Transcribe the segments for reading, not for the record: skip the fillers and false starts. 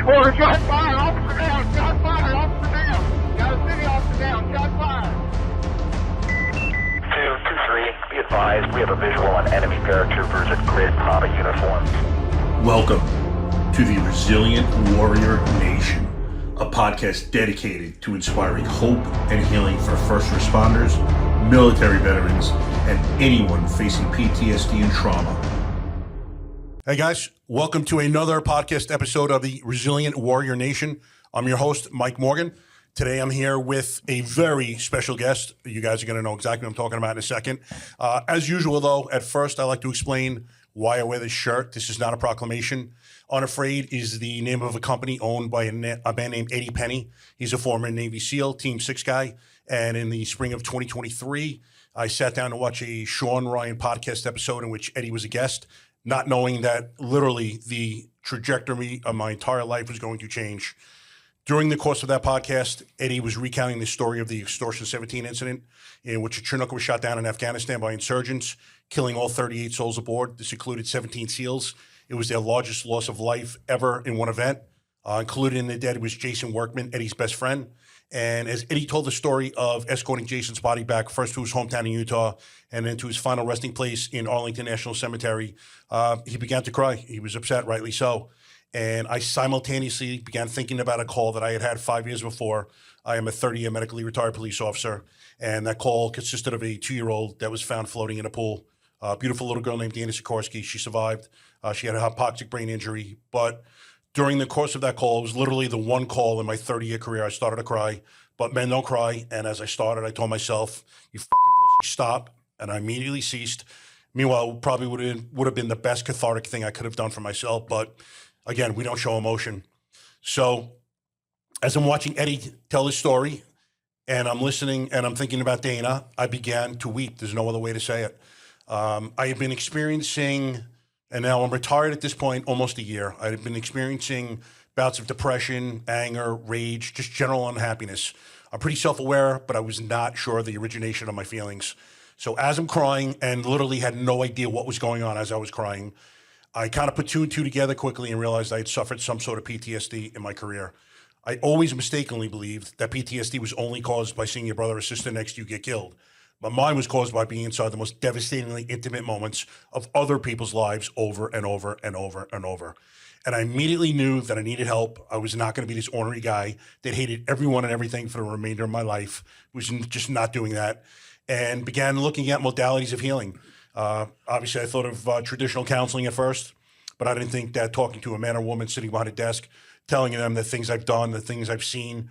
Or shot fire, officer down, shot fire, officer down. Got a city officer down, shot fire. 223, be advised, we have a visual on enemy paratroopers at grid Papa uniforms. Welcome to the Resilient Warrior Nation, a podcast dedicated to inspiring hope and healing for first responders, military veterans, and anyone facing PTSD and trauma. Hey guys, welcome to another podcast episode of the Resilient Warrior Nation. I'm your host, Mike Morgan. Today I'm here with a very special guest. You guys are going to know exactly what I'm talking about in a second. As usual though, at first I like to explain why I wear this shirt. This is not a proclamation. Unafraid is the name of a company owned by a man named Eddie Penny. He's a former Navy SEAL, Team 6 guy. And in the spring of 2023, I sat down to watch a Sean Ryan podcast episode in which Eddie was a guest, not knowing that literally the trajectory of my entire life was going to change. During the course of that podcast, Eddie was recounting the story of the Extortion 17 incident in which a Chinook was shot down in Afghanistan by insurgents, killing all 38 souls aboard. This included 17 SEALs. It was their largest loss of life ever in one event. Included in the dead was Jason Workman, Eddie's best friend. And as Eddie told the story of escorting Jason's body back first to his hometown in Utah and then to his final resting place in Arlington National Cemetery, he began to cry. He was upset, rightly so. And I simultaneously began thinking about a call that I had had 5 years before. I am a 30-year medically retired police officer, and that call consisted of a 2-year-old that was found floating in a pool. A beautiful little girl named Dana Sikorsky. She survived. She had a hypoxic brain injury, but during the course of that call, it was literally the one call in my 30-year career I started to cry. But men don't cry, and as I started, I told myself, "You fucking pussy, stop," and I immediately ceased. Meanwhile, it probably would have been the best cathartic thing I could have done for myself, but again, we don't show emotion. So as I'm watching Eddie tell his story, and I'm listening, and I'm thinking about Dana, I began to weep. There's no other way to say it. I had been experiencing, and now I'm retired at this point, almost a year. I had been experiencing bouts of depression, anger, rage, just general unhappiness. I'm pretty self-aware, but I was not sure of the origination of my feelings. So as I'm crying and literally had no idea what was going on as I was crying, I kind of put two and two together quickly and realized I had suffered some sort of PTSD in my career. I always mistakenly believed that PTSD was only caused by seeing your brother or sister next to you get killed. But mine was caused by being inside the most devastatingly intimate moments of other people's lives over and over and over and over. And I immediately knew that I needed help. I was not going to be this ornery guy that hated everyone and everything for the remainder of my life. Was just not doing that. And began looking at modalities of healing. Obviously, I thought of traditional counseling at first, but I didn't think that talking to a man or woman sitting behind a desk, telling them the things I've done, the things I've seen,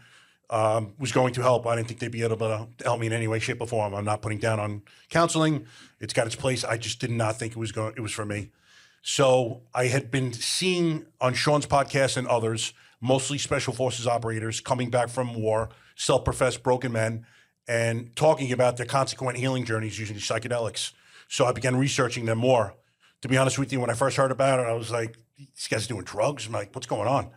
was going to help. I didn't think they'd be able to help me in any way, shape, or form. I'm not putting down on counseling. It's got its place. I just did not think it was for me. So I had been seeing on Sean's podcast and others, mostly special forces operators coming back from war, self-professed broken men, and talking about their consequent healing journeys using psychedelics. So I began researching them more. To be honest with you, when I first heard about it, I was like, "These guys are doing drugs?" I'm like, "What's going on?"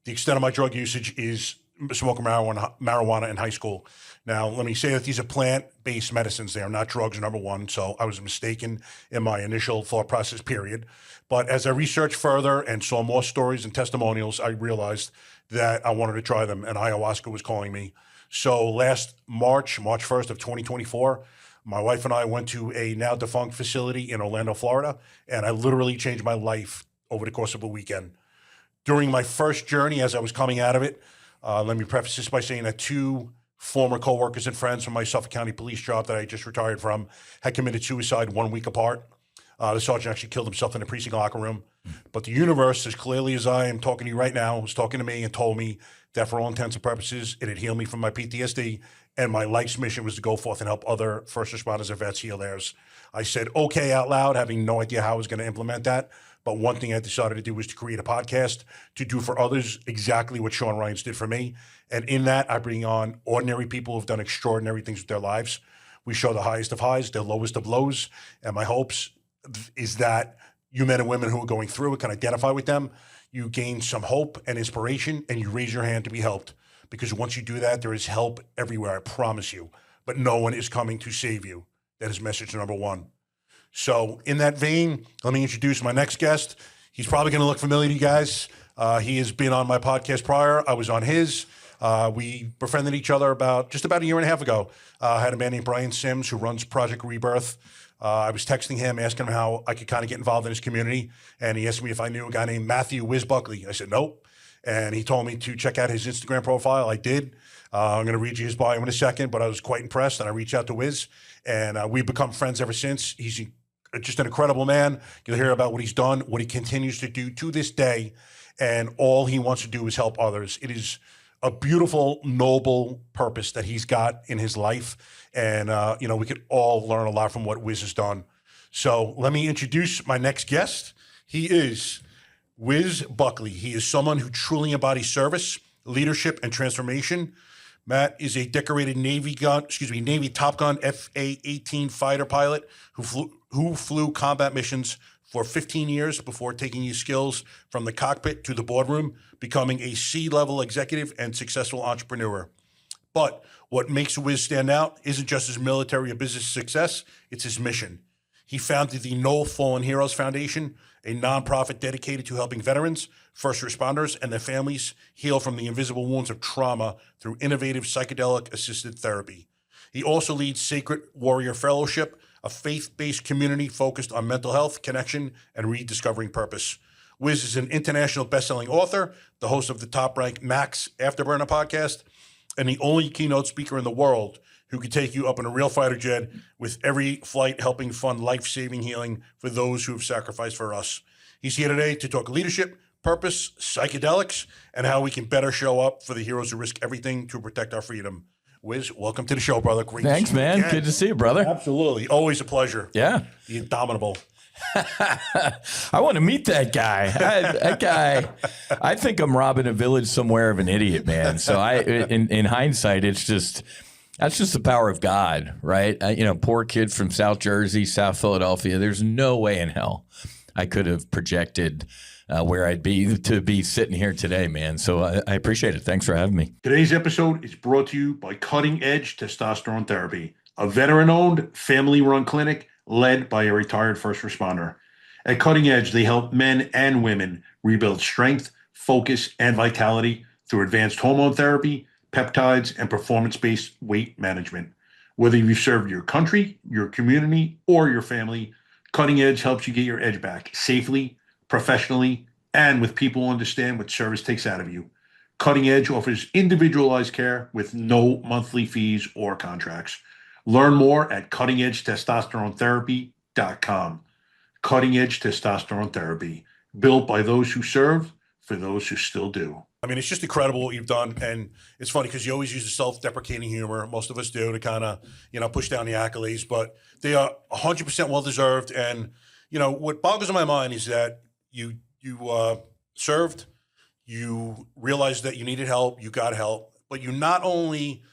The extent of my drug usage is smoking marijuana in high school. Now, let me say that these are plant-based medicines. They are not drugs, number one. So I was mistaken in my initial thought process, period. But as I researched further and saw more stories and testimonials, I realized that I wanted to try them, and ayahuasca was calling me. So last March 1st of 2024, my wife and I went to a now defunct facility in Orlando, Florida, and I literally changed my life over the course of a weekend. During my first journey, as I was coming out of it, let me preface this by saying that 2 former coworkers and friends from my Suffolk County police job that I just retired from had committed suicide 1 week apart. The sergeant actually killed himself in the precinct locker room. But the universe, as clearly as I am talking to you right now, was talking to me and told me that for all intents and purposes, it had healed me from my PTSD, and my life's mission was to go forth and help other first responders and vets heal theirs. I said okay out loud, having no idea how I was going to implement that. But one thing I decided to do was to create a podcast to do for others exactly what Sean Ryan's did for me. And in that, I bring on ordinary people who've done extraordinary things with their lives. We show the highest of highs, the lowest of lows. And my hopes is that you men and women who are going through it can identify with them. You gain some hope and inspiration, and you raise your hand to be helped. Because once you do that, there is help everywhere, I promise you. But no one is coming to save you. That is message number one. So in that vein, let me introduce my next guest. He's probably going to look familiar to you guys. He has been on my podcast prior. I was on his. We befriended each other about a year and a half ago. I had a man named Brian Sims who runs Project Rebirth. I was texting him, asking him how I could kind of get involved in his community. And he asked me if I knew a guy named Whiz Buckley. I said, nope. And he told me to check out his Instagram profile. I did. I'm going to read you his bio in a second, but I was quite impressed. And I reached out to Whiz, and we've become friends ever since. He's just an incredible man. You'll hear about what he's done, what he continues to do to this day. And all he wants to do is help others. It is a beautiful, noble purpose that he's got in his life. And, we could all learn a lot from what Whiz has done. So let me introduce my next guest. He is Whiz Buckley. He is someone who truly embodies service, leadership, and transformation. Matt is a decorated Navy Top Gun FA-18 fighter pilot who flew combat missions for 15 years before taking his skills from the cockpit to the boardroom, becoming a C-level executive and successful entrepreneur. But what makes Whiz stand out isn't just his military or business success, it's his mission. He founded the No Fallen Heroes Foundation, a nonprofit dedicated to helping veterans, first responders, and their families heal from the invisible wounds of trauma through innovative psychedelic-assisted therapy. He also leads Sacred Warrior Fellowship, a faith-based community focused on mental health, connection, and rediscovering purpose. Whiz is an international best-selling author, the host of the top-ranked Max Afterburner podcast, and the only keynote speaker in the world who could take you up in a real fighter jet with every flight helping fund life-saving healing for those who have sacrificed for us. He's here today to talk leadership, purpose, psychedelics, and how we can better show up for the heroes who risk everything to protect our freedom. Whiz, welcome to the show, brother. Great Thanks, man. Again. Good to see you, brother. Absolutely. Always a pleasure. Yeah. The indomitable. I want to meet that guy. That guy, I think I'm robbing a village somewhere of an idiot, man. So in hindsight, that's just the power of God, right? Poor kid from South Jersey, South Philadelphia. There's no way in hell I could have projected where I'd be to be sitting here today, man. So I appreciate it. Thanks for having me. Today's episode is brought to you by Cutting Edge Testosterone Therapy, a veteran-owned, family-run clinic led by a retired first responder. At Cutting Edge, they help men and women rebuild strength, focus, and vitality through advanced hormone therapy, peptides, and performance-based weight management. Whether you've served your country, your community, or your family, Cutting Edge helps you get your edge back safely, professionally, and with people who understand what service takes out of you. Cutting Edge offers individualized care with no monthly fees or contracts. Learn more at cuttingedgetestosteronetherapy.com. Cutting Edge Testosterone Therapy, built by those who serve for those who still do. I mean, it's just incredible what you've done. And it's funny because you always use the self-deprecating humor. Most of us do to kind of, push down the accolades, but they are 100% well-deserved. And, what boggles my mind is that you served, you realized that you needed help, you got help, but you not only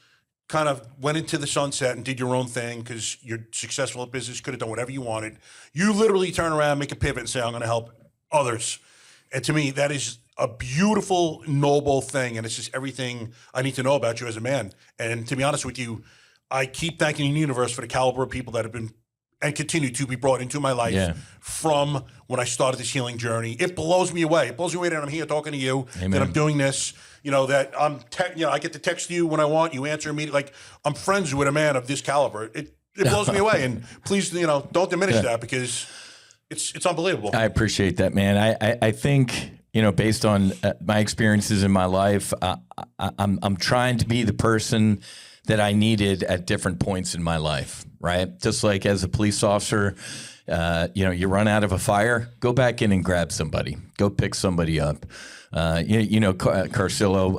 kind of went into the sunset and did your own thing because you're successful at business, could have done whatever you wanted. You literally turn around, make a pivot and say, I'm going to help others. And to me, that is a beautiful, noble thing. And it's just everything I need to know about you as a man. And to be honest with you, I keep thanking the universe for the caliber of people that have been and continue to be brought into my life from when I started this healing journey. It blows me away. It blows me away that I'm here talking to you, Amen. That I'm doing this, that I get to text you when I want, you answer immediately. Like, I'm friends with a man of this caliber. It blows me away. And please, don't diminish that because it's unbelievable. I appreciate that, man. I think, based on my experiences in my life, I'm trying to be the person that I needed at different points in my life, right? Just like as a police officer, you run out of a fire, go back in and grab somebody, go pick somebody up. Carcillo,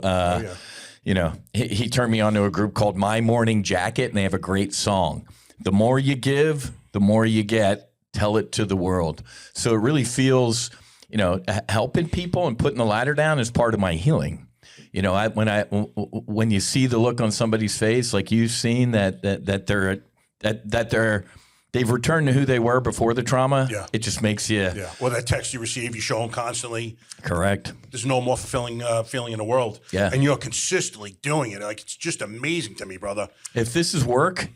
he turned me on to a group called My Morning Jacket, and they have a great song. The more you give, the more you get. Tell it to the world. So it really feels, helping people and putting the ladder down is part of my healing. When you see the look on somebody's face, like you've seen that they've returned to who they were before the trauma. Yeah. It just makes you. Yeah. Well, that text you receive, you show them constantly. Correct. There's no more fulfilling feeling in the world. Yeah. And you're consistently doing it. Like, it's just amazing to me, brother. If this is work,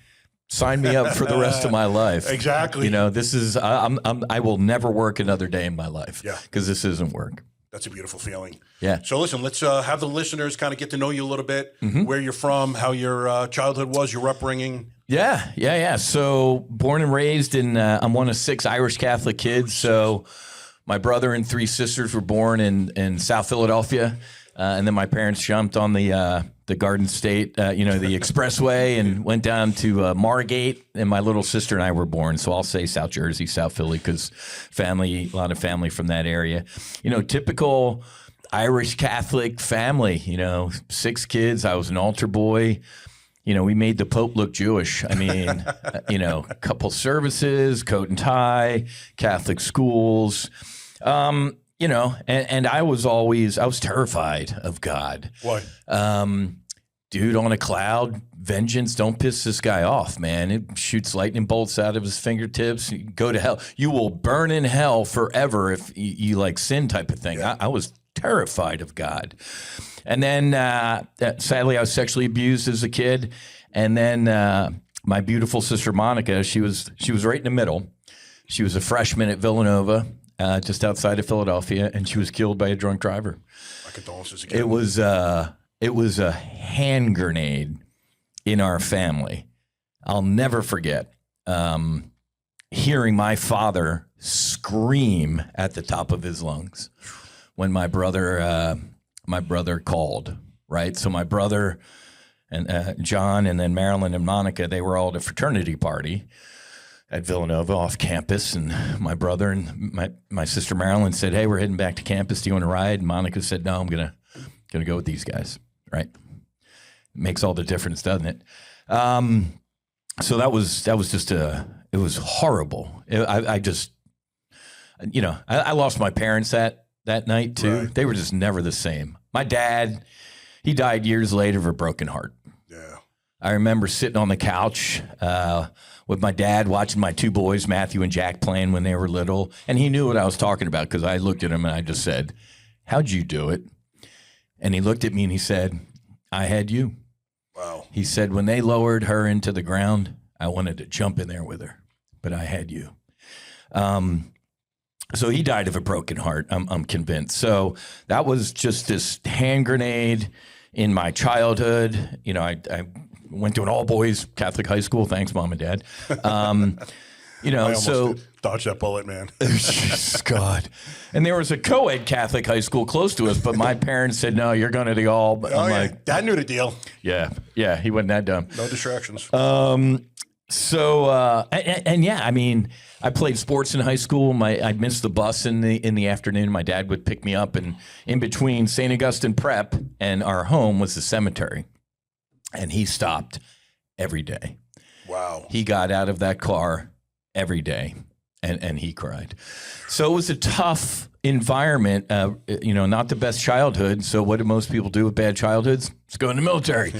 sign me up for the rest of my life. Exactly. This is I will never work another day in my life. Yeah. Because this isn't work. That's a beautiful feeling. Yeah. So listen, let's have the listeners kind of get to know you a little bit, where you're from, how your childhood was, your upbringing. Yeah. So born and raised in, I'm one of 6 Irish Catholic kids. So my brother and 3 sisters were born in South Philadelphia. And then my parents jumped on the Garden State, the expressway, and went down to Margate. And my little sister and I were born. So I'll say South Jersey, South Philly, because a lot of family from that area. Typical Irish Catholic family, 6 kids. I was an altar boy. We made the Pope look Jewish. I mean, a couple services, coat and tie, Catholic schools. And I was terrified of God. Why? Dude on a cloud, vengeance, don't piss this guy off, man. It shoots lightning bolts out of his fingertips. You go to hell. You will burn in hell forever if you like sin type of thing. Yeah. I was terrified of God. And then, sadly, I was sexually abused as a kid. And then my beautiful sister, Monica, she was right in the middle. She was a freshman at Villanova. Just outside of Philadelphia, and she was killed by a drunk driver. My condolences again. It was a hand grenade in our family. I'll never forget hearing my father scream at the top of his lungs when my brother called. Right, so my brother and John, and then Marilyn and Monica, they were all at a fraternity party at Villanova off campus, and my brother and my sister Marilyn said, "Hey, we're heading back to campus. Do you want to ride?" And Monica said, "No, I'm gonna go with these guys." Right? Makes all the difference, doesn't it? So that was just it was horrible. I just, I lost my parents that night too. Right. They were just never the same. My dad, he died years later of a broken heart. Yeah. I remember sitting on the couch with my dad watching my 2 boys, Matthew and Jack, playing when they were little. And he knew what I was talking about because I looked at him and I just said, "How'd you do it?" And he looked at me and he said, "I had you." Wow. He said, "When they lowered her into the ground, I wanted to jump in there with her, but I had you." So he died of a broken heart, I'm convinced. So that was just this hand grenade in my childhood. I went to an all-boys Catholic high school. Thanks, Mom and Dad. I almost dodged that bullet, man. Jesus, God. And there was a co-ed Catholic high school close to us, but my parents said, "No, you're going to the all." But I'm like, Dad knew the deal. yeah, he wasn't that dumb. No distractions. I played sports in high school. I'd miss the bus in the afternoon. My dad would pick me up, and in between St. Augustine Prep and our home was the cemetery. And he stopped every day. Wow. He got out of that car every day, and he cried. So it was a tough environment, not the best childhood. So what do most people do with bad childhoods? Let's go in the military.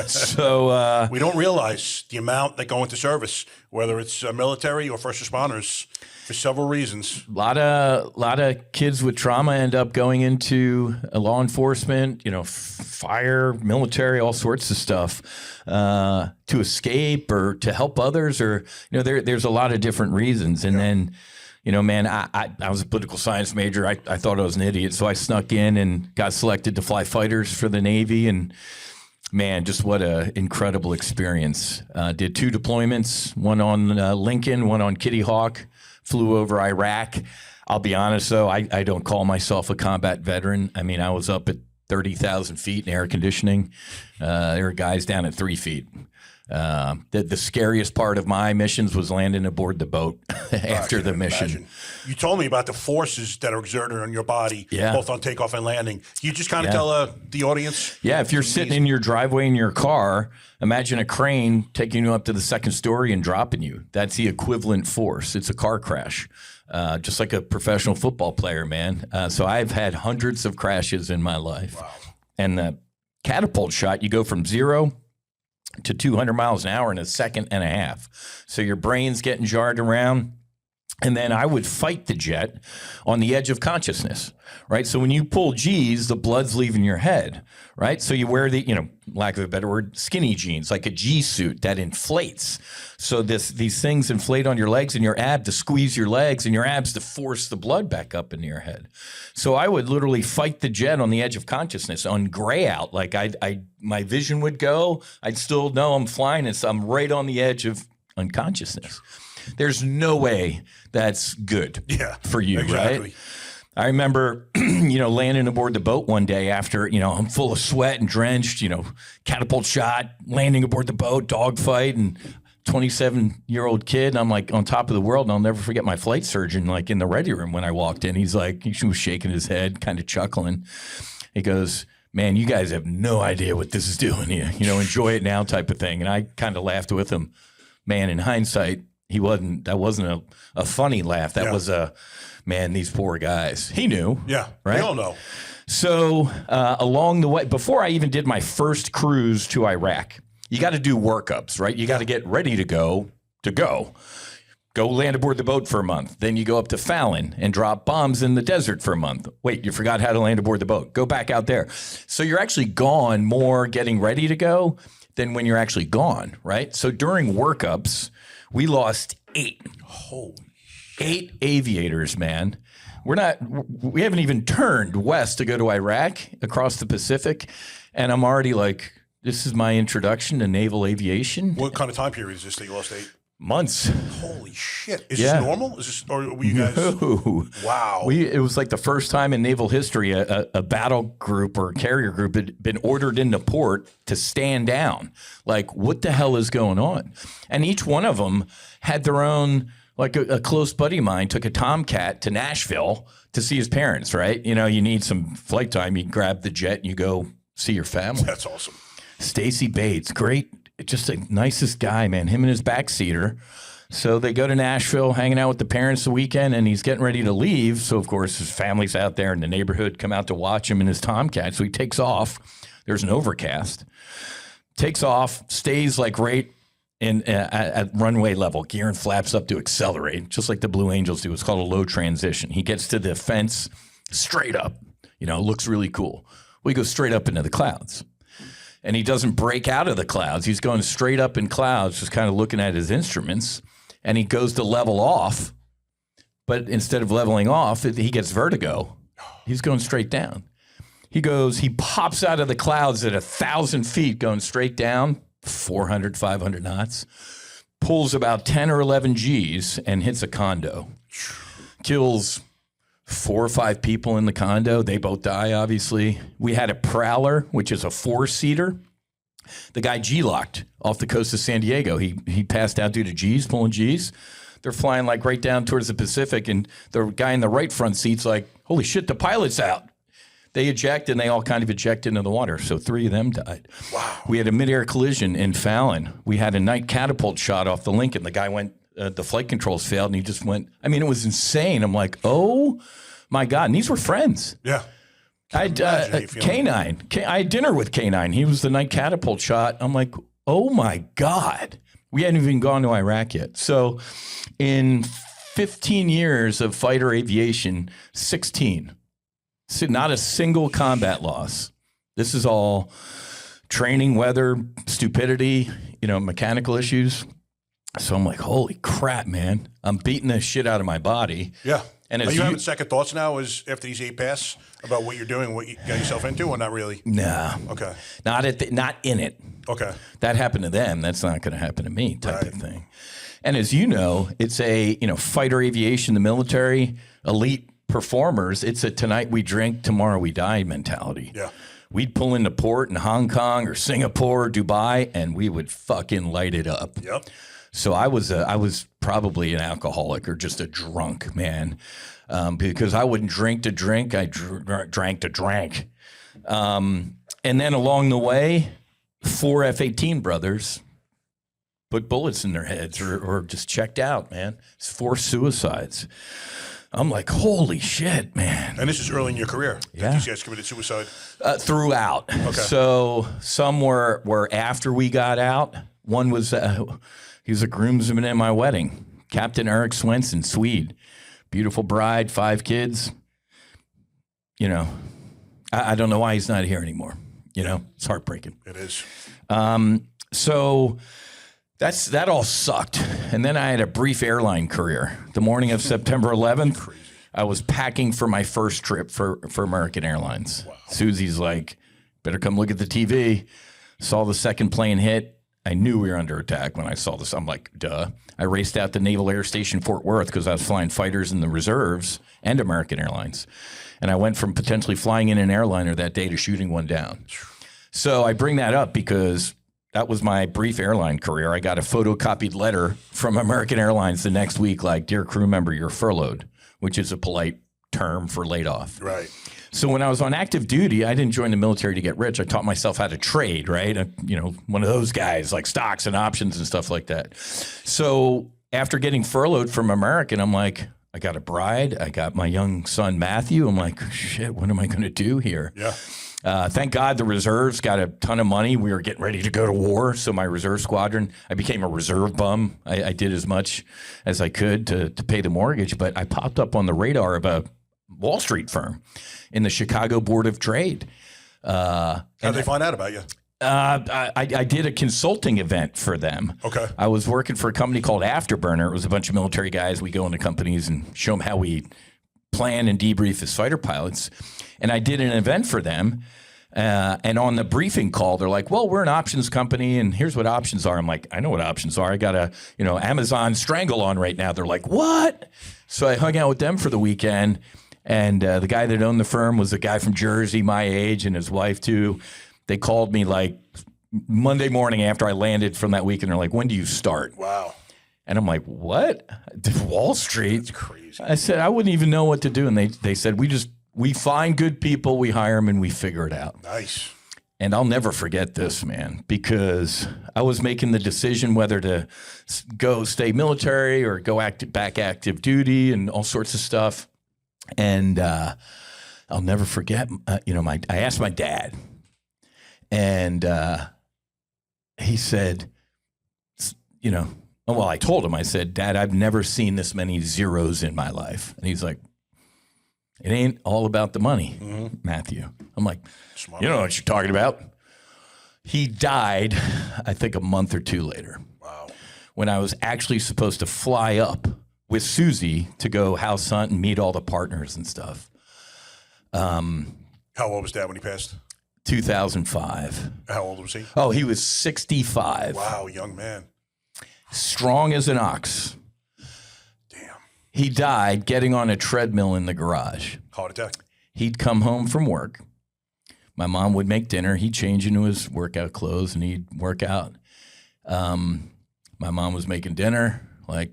So we don't realize the amount that go into service, whether it's military or first responders, for several reasons. A lot of kids with trauma end up going into law enforcement, fire, military, all sorts of stuff to escape or to help others, or there's a lot of different reasons. And then, man, I was a political science major. I thought I was an idiot, so I snuck in and got selected to fly fighters for the Navy. And man, just what an incredible experience. Did 2 deployments, one on Lincoln, one on Kitty Hawk. Flew over Iraq. I'll be honest, though, I don't call myself a combat veteran. I mean, I was up at 30,000 feet in air conditioning. There were guys down at 3 feet. The scariest part of my missions was landing aboard the boat after the mission. Imagine. You told me about the forces that are exerted on your body, both on takeoff and landing. Can you just kind of tell the audience? Yeah, if you're sitting in your driveway in your car, imagine a crane taking you up to the 2nd story and dropping you. That's the equivalent force. It's a car crash, just like a professional football player, man. So I've had hundreds of crashes in my life. Wow. And the catapult shot, you go from 0 to 200 miles an hour in a second and a half. So your brain's getting jarred around. And then I would fight the jet on the edge of consciousness, right? So when you pull G's, the blood's leaving your head, right? So you wear the, lack of a better word, skinny jeans, like a G suit that inflates. So these things inflate on your legs and your ab to squeeze your legs and your abs to force the blood back up into your head. So I would literally fight the jet on the edge of consciousness on gray out. Like my vision would go. I'd still know I'm flying. I'm right on the edge of unconsciousness. There's no way that's good for you, exactly. Right? I remember, landing aboard the boat one day after, I'm full of sweat and drenched, catapult shot, landing aboard the boat, dogfight, and 27-year-old kid. And I'm like on top of the world. And I'll never forget my flight surgeon, like in the ready room when I walked in. He's like, he was shaking his head, kind of chuckling. He goes, man, you guys have no idea what this is doing to you. Enjoy it now type of thing. And I kind of laughed with him. Man, in hindsight, that wasn't a funny laugh. That was man, these poor guys. He knew. Yeah, right? They all know. So along the way, before I even did my first cruise to Iraq, you got to do workups, right? You got to get ready to go. Go land aboard the boat for a month. Then you go up to Fallon and drop bombs in the desert for a month. Wait, you forgot how to land aboard the boat. Go back out there. So you're actually gone more getting ready to go than when you're actually gone, right? So during workups, we lost 8. Holy shit. 8 aviators, man. We haven't even turned west to go to Iraq across the Pacific. And I'm already like, this is my introduction to naval aviation. What kind of time period is this that you lost 8? Months. Holy shit. Is this normal? Or were you guys? No. Wow. It was like the first time in naval history a battle group or a carrier group had been ordered into port to stand down. Like, what the hell is going on? And each one of them had their own, like a close buddy of mine took a Tomcat to Nashville to see his parents, right? You need some flight time. You grab the jet and you go see your family. That's awesome. Stacy Bates, great. Just the nicest guy, man. Him and his backseater. So they go to Nashville, hanging out with the parents the weekend, and he's getting ready to leave. So, of course, his family's out there in the neighborhood, come out to watch him in his Tomcat. So he takes off. There's an overcast. Takes off, stays like right at runway level. Gear and flaps up to accelerate, just like the Blue Angels do. It's called a low transition. He gets to the fence straight up. Looks really cool. Well, he goes straight up into the clouds. And he doesn't break out of the clouds. He's going straight up in clouds, just kind of looking at his instruments. And he goes to level off. But instead of leveling off, he gets vertigo. He's going straight down. He pops out of the clouds at 1,000 feet, going straight down, 400, 500 knots. Pulls about 10 or 11 Gs and hits a condo. Kills 4 or 5 people in the condo. They both die, obviously. We had a Prowler, which is a 4-seater. The guy G-locked off the coast of San Diego. He passed out due to G's, pulling G's. They're flying like right down towards the Pacific, and the guy in the right front seat's like, holy shit, the pilot's out. They eject, and they all kind of eject into the water. So 3 of them died. Wow. We had a midair collision in Fallon. We had a night catapult shot off the Lincoln. The guy went, the flight controls failed, and he just went, it was insane. I'm like, oh my God. And these were friends. Yeah. I had K9. I had dinner with K9. He was the night catapult shot. I'm like, oh my God. We hadn't even gone to Iraq yet. So in 15 years of fighter aviation, 16. So not a single combat loss. This is all training, weather, stupidity, mechanical issues. So I'm like, holy crap, man. I'm beating the shit out of my body. Yeah. And are you having second thoughts now after these 8 pass about what you're doing, what you got yourself into, or not really? No. Okay. Not in it. Okay. That happened to them. That's not going to happen to me type of thing. And as you know, it's a, fighter aviation, the military, elite performers. It's a tonight we drink, tomorrow we die mentality. Yeah. We'd pull into port in Hong Kong or Singapore or Dubai, and we would fucking light it up. Yep. So I was probably an alcoholic or just a drunk, man, because I wouldn't drink to drink. I drank to drank. And then along the way, 4 F-18 brothers put bullets in their heads or just checked out, man. It's 4 suicides. I'm like, holy shit, man. And this is early in your career. Yeah. These guys committed suicide? Throughout. Okay. So some were after we got out. One was... he was a groomsman at my wedding. Captain Eric Swenson, Swede. Beautiful bride, 5 kids. You know, I don't know why he's not here anymore. You know, it's heartbreaking. It is. So that all sucked. And then I had a brief airline career. The morning of September 11th, I was packing for my first trip for American Airlines. Wow. Susie's like, better come look at the TV. Saw the second plane hit. I knew we were under attack when I saw this. I'm like, duh. I raced out to Naval Air Station Fort Worth because I was flying fighters in the reserves and American Airlines. And I went from potentially flying in an airliner that day to shooting one down. So I bring that up because that was my brief airline career. I got a photocopied letter from American Airlines the next week like, dear crew member, you're furloughed, which is a polite term for laid off. Right. So when I was on active duty, I didn't join the military to get rich. I taught myself how to trade, right? You know, one of those guys like stocks and options and stuff like that. So after getting furloughed from American, I'm like, I got a bride. I got my young son, Matthew. I'm like, shit, what am I going to do here? Yeah. Thank God the reserves got a ton of money. We were getting ready to go to war. So my reserve squadron, I became a reserve bum. I did as much as I could to pay the mortgage. But I popped up on the radar of a Wall Street firm in the Chicago Board of Trade. How'd they find out about you? I did a consulting event for them. Okay. I was working for a company called Afterburner. It was a bunch of military guys. We go into companies and show them how we plan and debrief as fighter pilots. And I did an event for them. And on the briefing call, they're like, well, we're an options company, and here's what options are. I'm like, I know what options are. I got a, Amazon Strangle on right now. They're like, what? So I hung out with them for the weekend. And the guy that owned the firm was a guy from Jersey, my age, and his wife, too. They called me like Monday morning after I landed from that weekend. They're like, when do you start? Wow. And I'm like, what? Wall Street? That's crazy. I said, I wouldn't even know what to do. And they said, we find good people, we hire them, and we figure it out. Nice. And I'll never forget this, man, because I was making the decision whether to go stay military or go back active duty and all sorts of stuff. And I'll never forget, I asked my dad, and he said, I told him, I said, Dad, I've never seen this many zeros in my life. And he's like, it ain't all about the money, Matthew. I'm like, Smart. You know what you're talking about. He died, I think, a month or two later. Wow. When I was actually supposed to fly up with Susie to go house hunt and meet all the partners and stuff. How old was Dad when he passed? 2005. How old was he? Oh, he was 65. Wow, young man. Strong as an ox. Damn. He died getting on a treadmill in the garage. Heart attack. He'd come home from work. My mom would make dinner. He'd change into his workout clothes and he'd work out. My mom was making dinner. Like,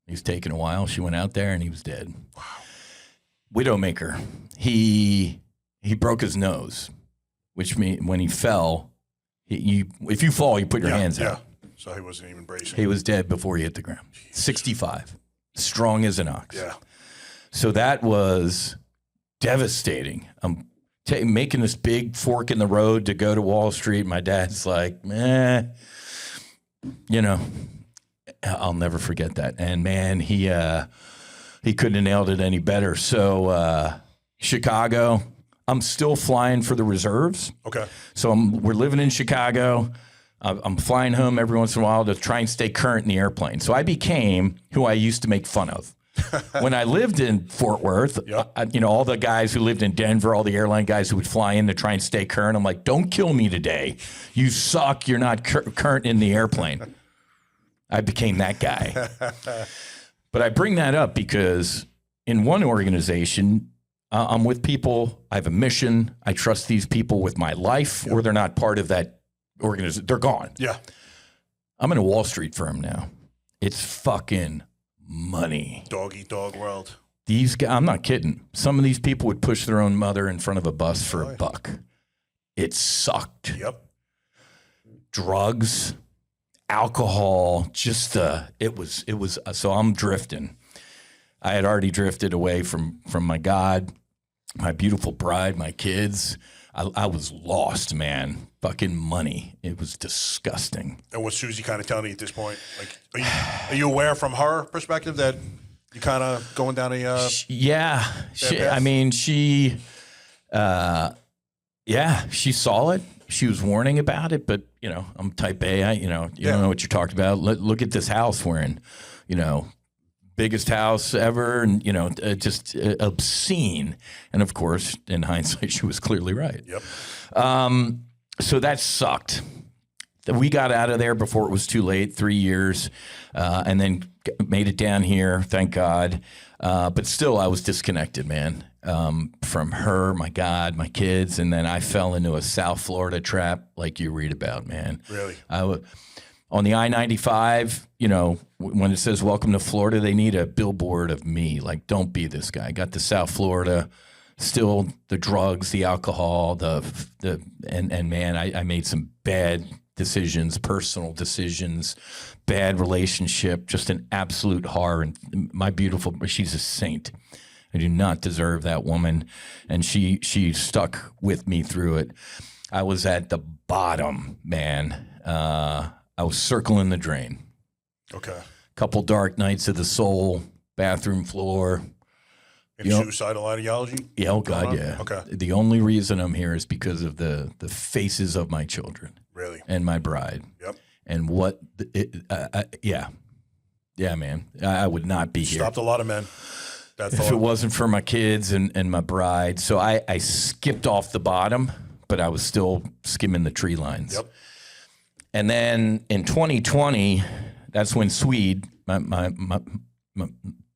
he was taking a while. She went out there and he was dead. Wow. Widowmaker. He broke his nose, which means when he fell, if you fall, you put your hands out. So he wasn't even bracing. He was dead before he hit the ground. 65. Strong as an ox. Yeah. So that was devastating. I'm making this big fork in the road to go to Wall Street. My dad's like, I'll never forget that. And man, he couldn't have nailed it any better. So Chicago, I'm still flying for the reserves. Okay. So we're living in Chicago. I'm flying home every once in a while to try and stay current in the airplane. So I became who I used to make fun of. When I lived in Fort Worth, Yep. All the guys who lived in Denver, all the airline guys who would fly in to try and stay current, I'm like, don't kill me today. You suck. You're not current in the airplane. I became that guy. But I bring that up because in one organization, I'm with people. I have a mission. I trust these people with my life, or they're not part of that organization. They're gone. Yeah. I'm in a Wall Street firm now. It's fucking money. Dog eat dog world. These guys, I'm not kidding. Some of these people would push their own mother in front of a bus for a buck. It sucked. Yep. Drugs, alcohol, it was, so I'm drifting. I had already drifted away from my God, my beautiful bride, my kids. I was lost, man. Fucking money. It was disgusting. And what's Susie kind of telling you at this point? Like, are you aware from her perspective that you're kind of going down a yeah. She saw it. She was warning about it, but you know, I'm type A. You don't know what you're talking about. Look at this house we're in. You know, biggest house ever, and you know, just obscene. And of course, in hindsight, she was clearly right. Yep. So that sucked. We got out of there before it was too late, 3 years, and then made it down here, thank God. But still, I was disconnected, man, from her, my God, my kids. And then I fell into a South Florida trap like you read about, man. Really? On the I-95, you know, when it says welcome to Florida, they need a billboard of me. Like, don't be this guy. I got to South Florida. Still the drugs, the alcohol, and man, I made some bad decisions, personal decisions, bad relationship, just an absolute horror. And my beautiful, she's a saint. I do not deserve that woman. And she stuck with me through it. I was at the bottom, man. I was circling the drain. Okay. Couple dark nights of the soul, bathroom floor. Any suicidal ideology? Yeah, oh God, yeah. Okay. The only reason I'm here is because of the faces of my children. Really? And my bride. Yep. And what, yeah, man. I would not be here. Stopped a lot of men. If it wasn't for my kids and my bride. So I skipped off the bottom, but I was still skimming the tree lines. Yep. And then in 2020, that's when Swede, my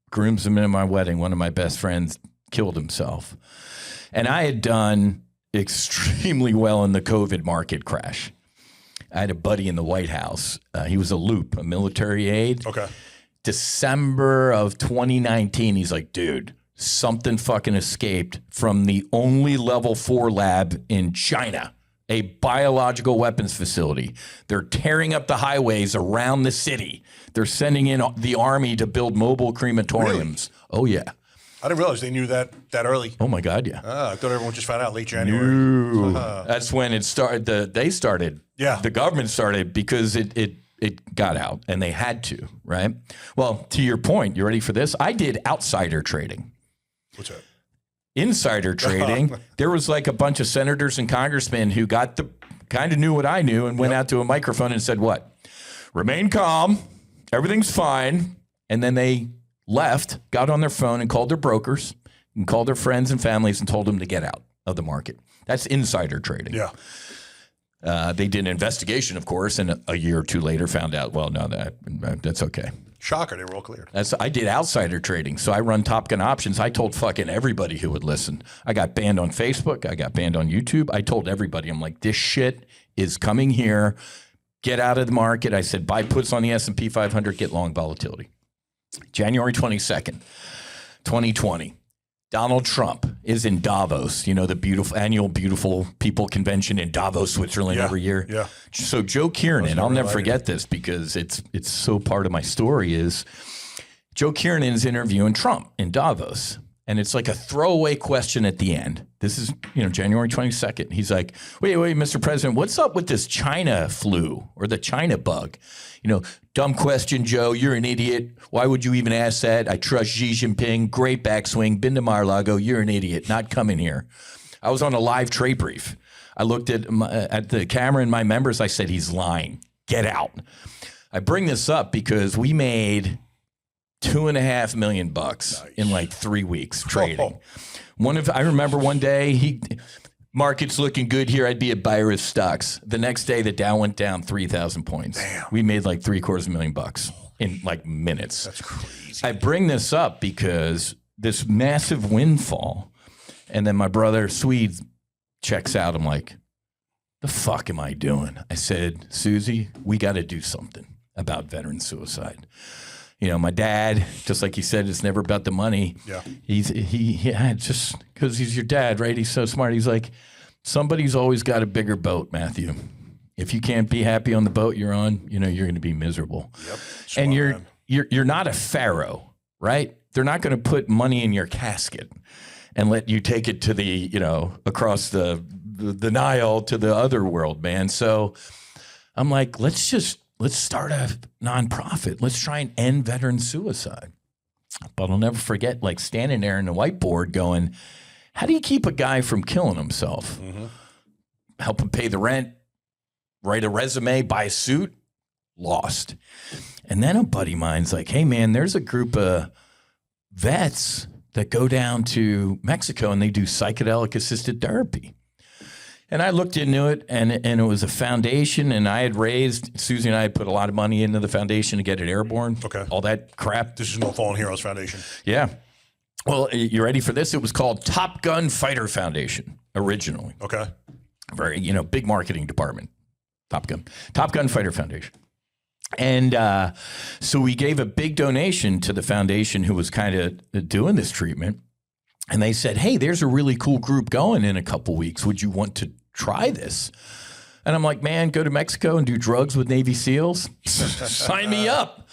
groomsman at my wedding, one of my best friends, killed himself. And I had done extremely well in the COVID market crash. I had a buddy in the White House. He was a loop, a military aide. Okay. December of 2019, he's like, dude, something fucking escaped from the only level 4 lab in China, a biological weapons facility. They're tearing up the highways around the city. They're sending in the army to build mobile crematoriums. Really? Oh, yeah. I didn't realize they knew that early. Oh, my God, yeah. I thought everyone just found out late January. That's when it started. They started. Yeah. The government started because it got out, and they had to, right? Well, to your point, you ready for this? I did outsider trading. What's that? Insider trading. There was like a bunch of senators and congressmen who got kind of knew what I knew and went out to a microphone and said, what? Remain calm. Everything's fine. And then they left, got on their phone and called their brokers and called their friends and families and told them to get out of the market. That's insider trading. Yeah. They did an investigation, of course, and a year or two later found out, well, no, that's okay. Shocker, they were all cleared. I did outsider trading, so I run Top Gun Options. I told fucking everybody who would listen. I got banned on Facebook. I got banned on YouTube. I told everybody, I'm like, this shit is coming here. Get out of the market. I said, buy puts on the S&P 500, get long volatility. January 22nd, 2020. Donald Trump is in Davos, you know, the annual Beautiful People Convention in Davos, Switzerland every year. Yeah. So Joe Kiernan, I'll never forget this because it's so part of my story, is Joe Kiernan's interviewing Trump in Davos. And it's like a throwaway question at the end. This is, January 22nd. He's like, wait, Mr. President, what's up with this China flu or the China bug? Dumb question, Joe. You're an idiot. Why would you even ask that? I trust Xi Jinping. Great backswing. Been to Mar-a-Lago. You're an idiot. Not coming here. I was on a live trade brief. I looked at the camera and my members. I said, he's lying. Get out. I bring this up because we made $2.5 million in like 3 weeks trading. I remember one day market's looking good here. I'd be a buyer of stocks. The next day, the Dow went down 3,000 points. Damn. We made like $750,000 in like minutes. That's crazy. I bring this up because this massive windfall, and then my brother Swede checks out. I'm like, the fuck am I doing? I said, Susie, we got to do something about veteran suicide. My dad, just like he said, it's never about the money. Yeah. He had, just because he's your dad, right? He's so smart. He's like, somebody's always got a bigger boat, Matthew. If you can't be happy on the boat you're on, you're going to be miserable. Yep. And you're not a pharaoh, right? They're not going to put money in your casket and let you take it to the, across the the Nile to the other world, man. So I'm like, let's start a nonprofit. Let's try and end veteran suicide. But I'll never forget, like, standing there in the whiteboard going, how do you keep a guy from killing himself? Mm-hmm. Help him pay the rent, write a resume, buy a suit, lost. And then a buddy of mine's like, hey, man, there's a group of vets that go down to Mexico and they do psychedelic assisted therapy. And I looked into it, and it was a foundation, and I had raised, Susie and I had put a lot of money into the foundation to get it airborne. Okay. All that crap. This is No Fallen Heroes Foundation. Yeah. Well, you ready for this? It was called Top Gun Fighter Foundation originally. Okay. Very, big marketing department. Top Gun Fighter Foundation. And so we gave a big donation to the foundation who was kind of doing this treatment. And they said, hey, there's a really cool group going in a couple weeks. Would you want to try this? And I'm like, man, go to Mexico and do drugs with Navy SEALs? Sign me up.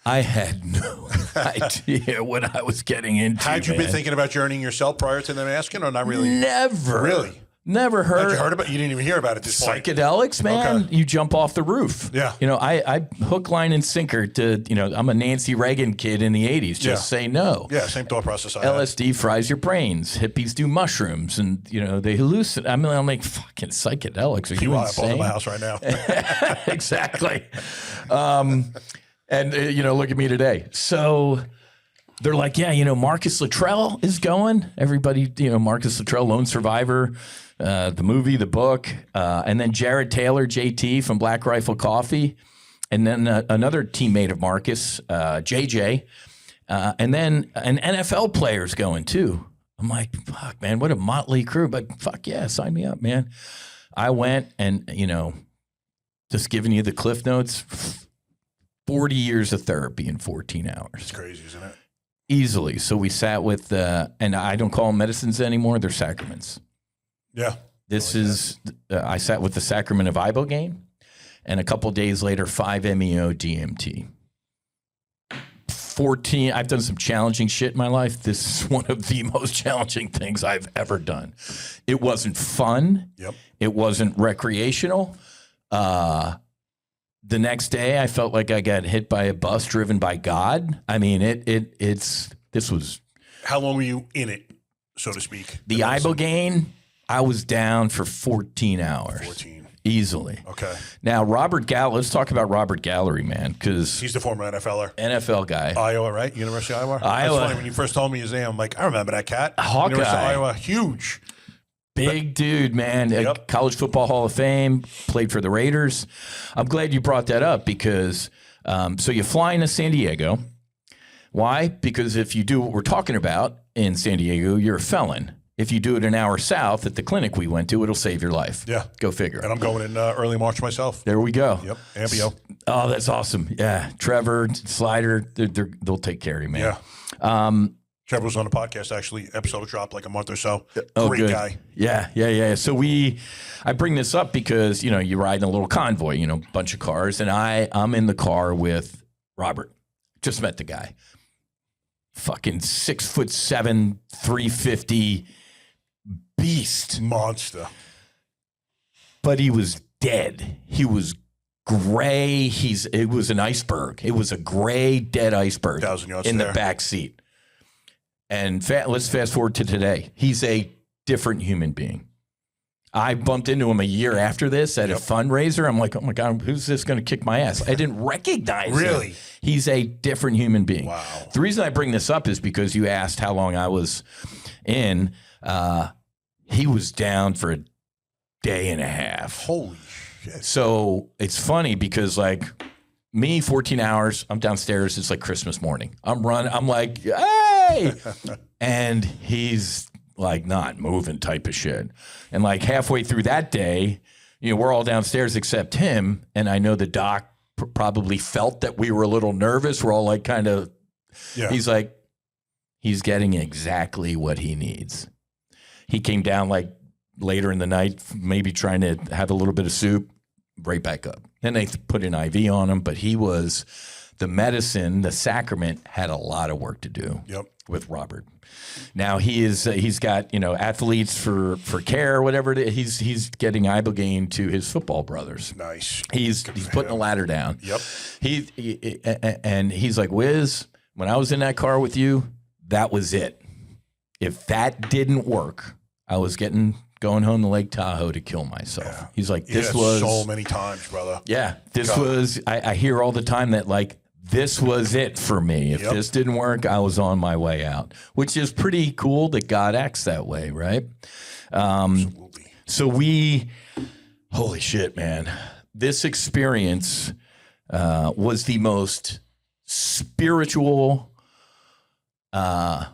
I had no idea what I was getting into. Had you been thinking about journeying yourself prior to them asking, or not really? Never. Really? Never heard. Had you heard about? You didn't even hear about it. This Psychedelics, man. Okay. You jump off the roof. Yeah. I hook, line, and sinker to. I'm a Nancy Reagan kid in the '80s. Just say no. Yeah, same thought process. LSD fries your brains. Hippies do mushrooms, and they hallucinate. I'm like, fucking psychedelics. Are you insane? I'm my house right now. Exactly. And look at me today. So. They're like, yeah, Marcus Luttrell is going. Everybody, Marcus Luttrell, lone survivor, the movie, the book, and then Jared Taylor, JT from Black Rifle Coffee, and then another teammate of Marcus, JJ, and then an NFL player's going too. I'm like, fuck, man, what a motley crew, but fuck yeah, sign me up, man. I went and, just giving you the Cliff Notes, 40 years of therapy in 14 hours. It's crazy, isn't it? Easily. So we sat with, and I don't call them medicines anymore, they're sacraments. Yeah. This is, I sat with the sacrament of ibogaine, and a couple days later, 5-MeO DMT. 14, I've done some challenging shit in my life. This is one of the most challenging things I've ever done. It wasn't fun. Yep. It wasn't recreational. The next day, I felt like I got hit by a bus driven by God. I mean, this was. How long were you in it, so to speak? The ibogaine, I was down for 14 hours. 14. Easily. Okay. Now, let's talk about Robert Gallery, man, because. He's the former NFLer. NFL guy. Iowa, right? University of Iowa? Iowa. That's funny. When you first told me his name, I'm like, I remember that cat. Hawkeye. University of Iowa, huge. Big dude, man. Yep. College Football Hall of Fame, played for the Raiders. I'm glad you brought that up because, so you fly into San Diego. Why? Because if you do what we're talking about in San Diego, you're a felon. If you do it an hour south at the clinic we went to, it'll save your life. Yeah. Go figure. And I'm going in early March myself. There we go. Yep. Ambio. Oh, that's awesome. Yeah. Trevor, Slider, they'll take care of you, man. Yeah. Trevor was on the podcast, actually. Episode dropped like a month or so. Great good guy. Yeah. So I bring this up because, you ride in a little convoy, bunch of cars, and I'm in the car with Robert. Just met the guy. Fucking 6'7", 350 beast. Monster. But he was dead. He was gray. It was an iceberg. It was a gray, dead iceberg 1,000 yards in there. the back seat. And let's fast forward to today. He's a different human being. I bumped into him a year after this at a fundraiser. I'm like, oh my God, who's this going to kick my ass? I didn't recognize him. Really? He's a different human being. Wow. The reason I bring this up is because you asked how long I was in. He was down for a day and a half. Holy shit. So it's funny because like me, 14 hours, I'm downstairs. It's like Christmas morning. I'm running. I'm like, hey. And he's like not moving type of shit. And like halfway through that day, we're all downstairs except him. And I know the doc probably felt that we were a little nervous. We're all like kind of, He's like, he's getting exactly what he needs. He came down like later in the night, maybe trying to have a little bit of soup, right back up. Then they put an IV on him, but the medicine, the sacrament had a lot of work to do. Yep. with Robert. Now he's got, athletes for care or whatever it is. He's getting ibogaine to his football brothers. Nice. He's putting a ladder down. Yep. And he's like, Whiz, when I was in that car with you, that was it. If that didn't work, I was going home to Lake Tahoe to kill myself. Yeah. He's like, this was so many times, brother. Yeah. This was, I hear all the time that like, this was it for me. If this didn't work, I was on my way out, which is pretty cool that God acts that way, right? Absolutely. So holy shit, man. This experience was the most spiritual,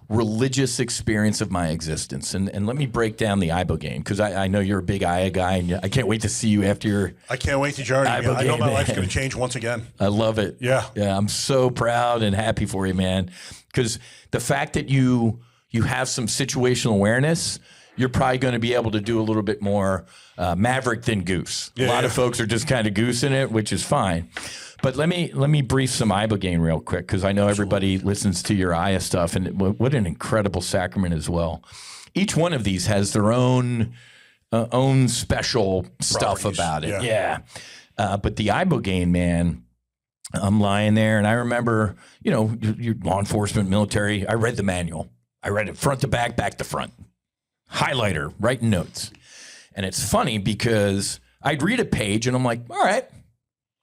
religious experience of my existence. And let me break down the ibogaine, because I know you're a big Aya guy, and I can't wait to see you after your I can't wait to journey. I know my life's going to change once again. I love it. Yeah. Yeah, I'm so proud and happy for you, man. Because the fact that you have some situational awareness, you're probably going to be able to do a little bit more maverick than goose. A lot of folks are just kind of goose in it, which is fine. But let me brief some ibogaine real quick, because I know everybody listens to your Aya stuff, and what an incredible sacrament as well. Each one of these has their own special stuff about it. Yeah. But the ibogaine, man, I'm lying there, and I remember, your law enforcement, military. I read the manual. I read it front to back, back to front. Highlighter, writing notes. And it's funny because I'd read a page, and I'm like, all right.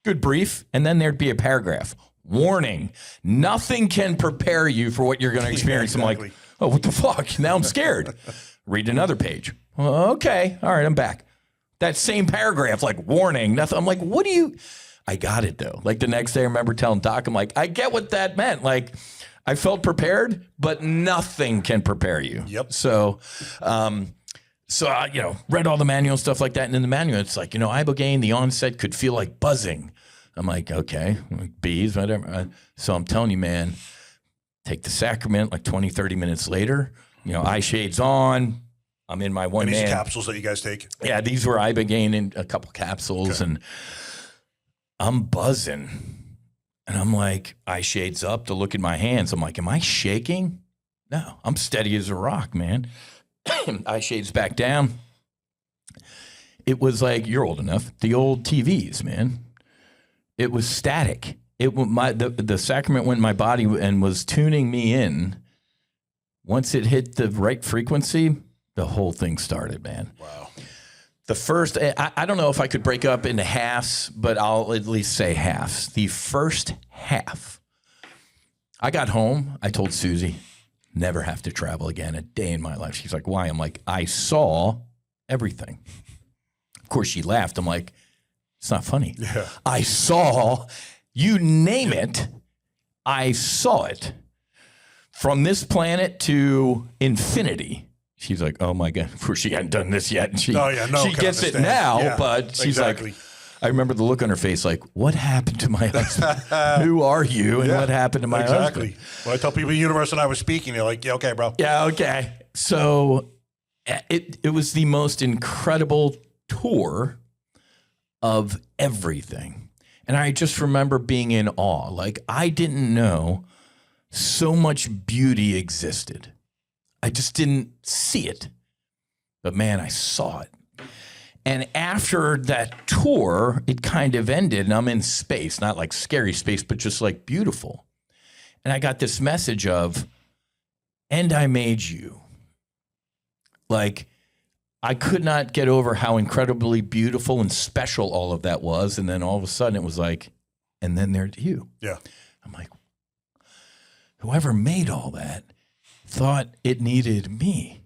Good brief, and then there'd be a paragraph. Warning, nothing can prepare you for what you're going to experience. Exactly. I'm like, oh, what the fuck? Now I'm scared. Read another page. Well, okay, all right, I'm back. That same paragraph, like warning, nothing. I'm like, what do you? I got it though. Like the next day, I remember telling Doc, I'm like, I get what that meant. Like, I felt prepared, but nothing can prepare you. Yep. So I, read all the manual stuff like that. And in the manual, it's like, ibogaine, the onset could feel like buzzing. I'm like, okay, bees, whatever. So I'm telling you, man, take the sacrament like 20, 30 minutes later, eye shades on. I'm in my one man. man. These capsules that you guys take? Yeah, these were ibogaine in a couple capsules. Okay. And I'm buzzing. And I'm like, eye shades up to look at my hands. I'm like, am I shaking? No, I'm steady as a rock, man. Eye shades back down. It was like, you're old enough, the old TVs, man. It was static. The sacrament went in my body and was tuning me in. Once it hit the right frequency, the whole thing started, man. Wow. The first, I don't know if I could break up into halves, but I'll at least say halves. The first half, I got home. I told Susie, never have to travel again a day in my life. She's like, why? I'm like, I saw everything. Of course, she laughed. I'm like, it's not funny. Yeah. I saw, you name it, I saw it. From this planet to infinity. She's like, oh my God, of course she hadn't done this yet. And she gets it now, but she's like, I remember the look on her face like, what happened to my husband? Who are you? And what happened to my husband? When I tell people the universe and I was speaking, they're like, yeah, okay, bro. Yeah, okay. So it was the most incredible tour of everything. And I just remember being in awe. Like, I didn't know so much beauty existed. I just didn't see it. But man, I saw it. And after that tour, it kind of ended, and I'm in space, not like scary space, but just like beautiful. And I got this message of, and I made you. Like, I could not get over how incredibly beautiful and special all of that was. And then all of a sudden it was like, and then there's you. Yeah. I'm like, whoever made all that thought it needed me.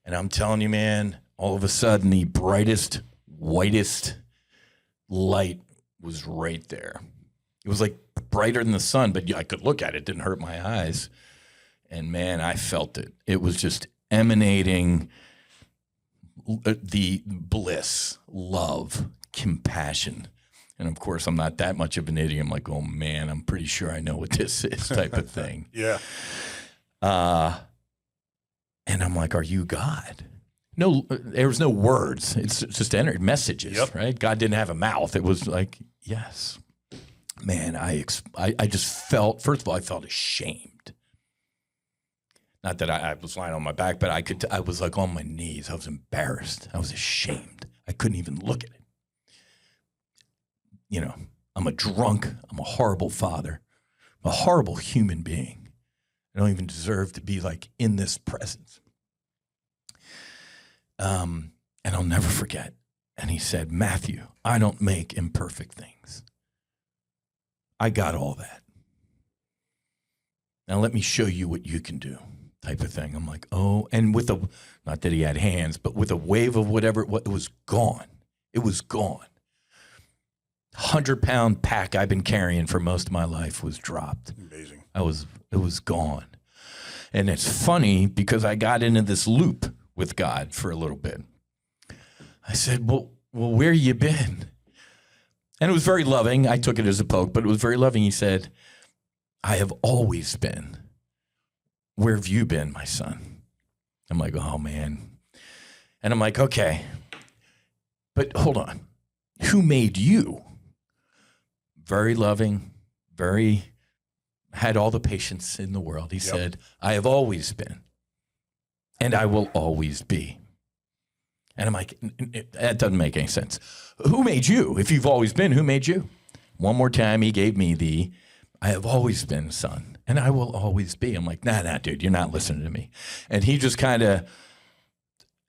And I'm telling you, man, all of a sudden the brightest, whitest light was right there. It was like brighter than the sun, but I could look at it. It didn't hurt my eyes. And man, I felt it. It was just emanating the bliss, love, compassion. And of course, I'm not that much of an idiot. I'm like, oh man, I'm pretty sure I know what this is type of thing. Yeah. And I'm like, are you God? No, there was no words. It's just energy, messages, right? God didn't have a mouth. It was like, yes. Man, I just felt, first of all, I felt ashamed. Not that I was lying on my back, but I was like on my knees. I was embarrassed. I was ashamed. I couldn't even look at it. You know, I'm a drunk. I'm a horrible father. I'm a horrible human being. I don't even deserve to be like in this presence. And I'll never forget. And he said, Matthew, I don't make imperfect things. I got all that. Now let me show you what you can do, type of thing. I'm like, oh, and with a, not that he had hands, but with a wave of whatever, it was gone. It was gone. 100-pound pack I've been carrying for most of my life was dropped. Amazing. It was gone. And it's funny because I got into this loop with God for a little bit. I said, well, where you been? And it was very loving. I took it as a poke, but it was very loving. He said, I have always been. Where have you been, my son? I'm like, oh, man. And I'm like, okay, but hold on. Who made you? Very loving, had all the patience in the world. He said, I have always been, and I will always be. And I'm like, that doesn't make any sense. Who made you? If you've always been, who made you? One more time, he gave me I have always been, son, and I will always be. I'm like, nah, dude, you're not listening to me. And he just kind of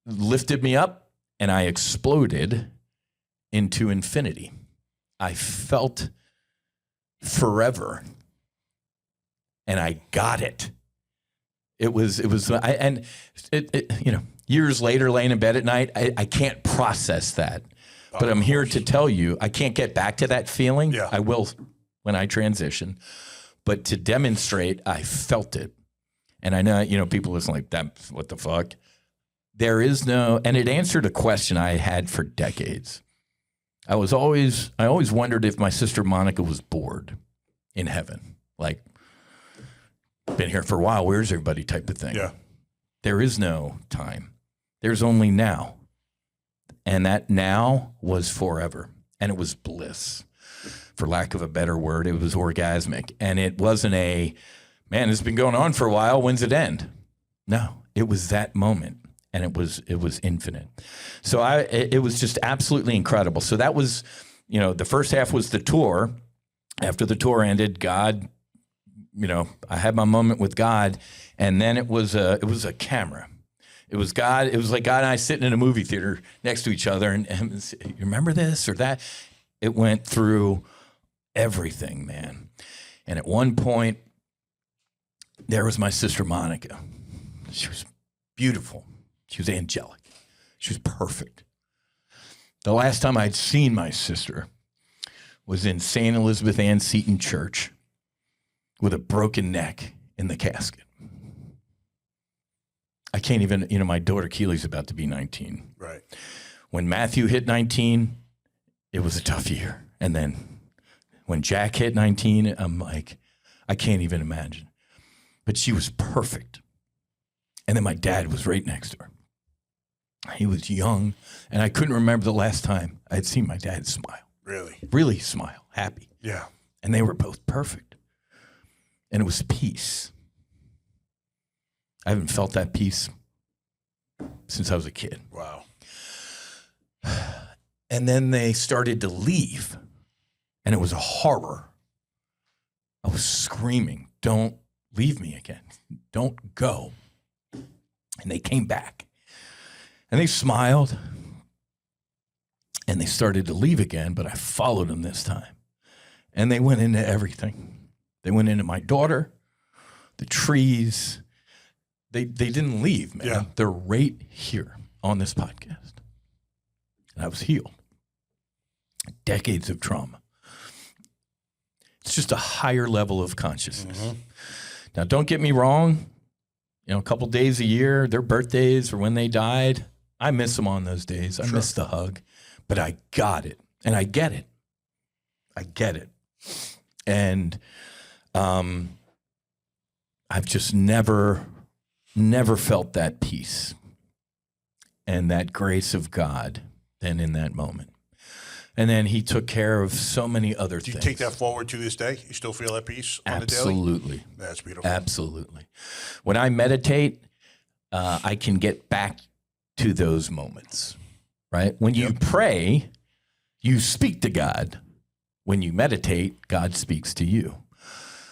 lifted me up, and I exploded into infinity. I felt forever, and I got it. It was, you know, years later, laying in bed at night, I can't process that. But I'm here to tell you, I can't get back to that feeling. Yeah. I will when I transition. But to demonstrate, I felt it. And I know, you know, people listen like, that, what the fuck? There is no, and it answered a question I had for decades. I always wondered if my sister Monica was bored in heaven. Like, been here for a while, where's everybody type of thing. Yeah. There is no time. There's only now. And that now was forever. And it was bliss. For lack of a better word, it was orgasmic. And it wasn't a, man, it's been going on for a while, when's it end? No, it was that moment. And it was infinite. So it was just absolutely incredible. So that was, you know, the first half was the tour. After the tour ended, God, you know, I had my moment with God, and then it was a camera. It was God. It was like God and I sitting in a movie theater next to each other, and you remember this or that? It went through everything, man. And at one point, there was my sister Monica. She was beautiful. She was angelic. She was perfect. The last time I'd seen my sister was in St. Elizabeth Ann Seton Church with a broken neck in the casket. I can't even, you know, my daughter Keely's about to be 19. Right. When Matthew hit 19, it was a tough year. And then when Jack hit 19, I'm like, I can't even imagine. But she was perfect. And then my dad was right next to her. He was young, and I couldn't remember the last time I had seen my dad smile. Really? Really smile, happy. Yeah. And they were both perfect. And it was peace. I haven't felt that peace since I was a kid. Wow. And then they started to leave, and it was a horror. I was screaming, don't leave me again. Don't go. And they came back. And they smiled, and they started to leave again, but I followed them this time. And they went into everything. They went into my daughter, the trees. They didn't leave, man. Yeah. They're right here on this podcast. And I was healed. Decades of trauma. It's just a higher level of consciousness. Mm-hmm. Now, don't get me wrong. You know, a couple days a year, their birthdays or when they died, I miss them on those days. I miss the hug, but I got it, and I get it. I get it, and I've just never felt that peace and that grace of God than in that moment. And then he took care of so many other Do you things. take that forward to this day? You still feel at peace on the daily? Absolutely. That's beautiful. Absolutely. When I meditate, I can get back to those moments, right? When you pray, you speak to God. When you meditate, God speaks to you.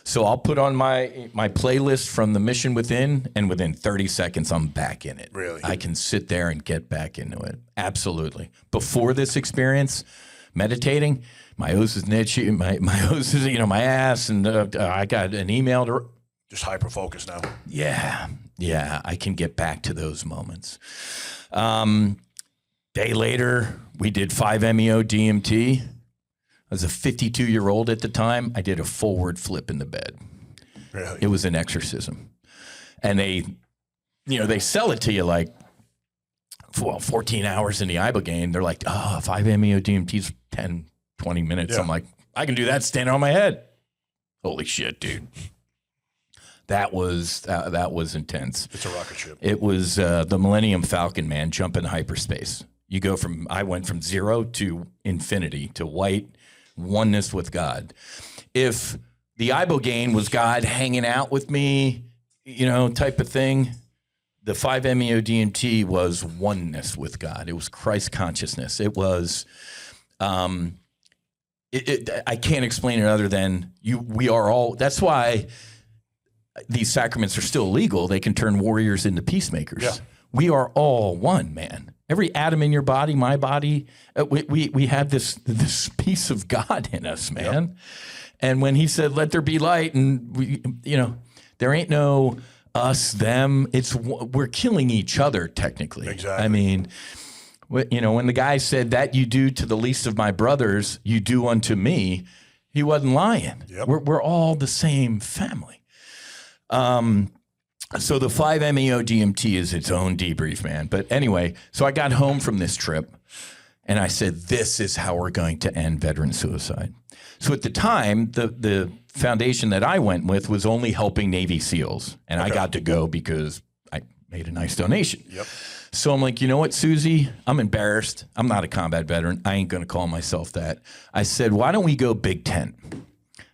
So I'll put on my playlist from the Mission Within, and within 30 seconds, I'm back in it. Really? I can sit there and get back into it. Absolutely. Before this experience, meditating, my nose is itchy, my nose is, my ass, and I got an email to... Just hyper-focus now. Yeah, I can get back to those moments. Day later, we did 5-MeO DMT. I was a 52-year-old at the time. I did a forward flip in the bed. Really? It was an exorcism. And they sell it to you like, 14 hours in the Ibogaine. They're like, 5-MeO DMT's 10, 20 minutes. Yeah. I'm like, I can do that standing on my head. Holy shit, dude. That was intense. It's a rocket ship. It was the Millennium Falcon, man, jump in hyperspace. I went from 0 to infinity, to white, oneness with God. If the Ibogaine was God hanging out with me, type of thing, the 5-MeO DMT was oneness with God. It was Christ consciousness. It was, I can't explain it other than we are all, that's why these sacraments are still legal. They can turn warriors into peacemakers. Yeah. We are all one, man. Every atom in your body, my body, we have this piece of God in us, man. Yep. And when he said, "Let there be light," and there ain't no us, them. We're killing each other technically. Exactly. I mean, when the guy said, "That you do to the least of my brothers, you do unto me," he wasn't lying. Yep. We're all the same family. So the 5-MeO DMT is its own debrief, man. But anyway, so I got home from this trip and I said, this is how we're going to end veteran suicide. So at the time, the foundation that I went with was only helping Navy SEALs. And I got to go because I made a nice donation. Yep. So I'm like, you know what, Susie? I'm embarrassed. I'm not a combat veteran. I ain't going to call myself that. I said, why don't we go Big Tent?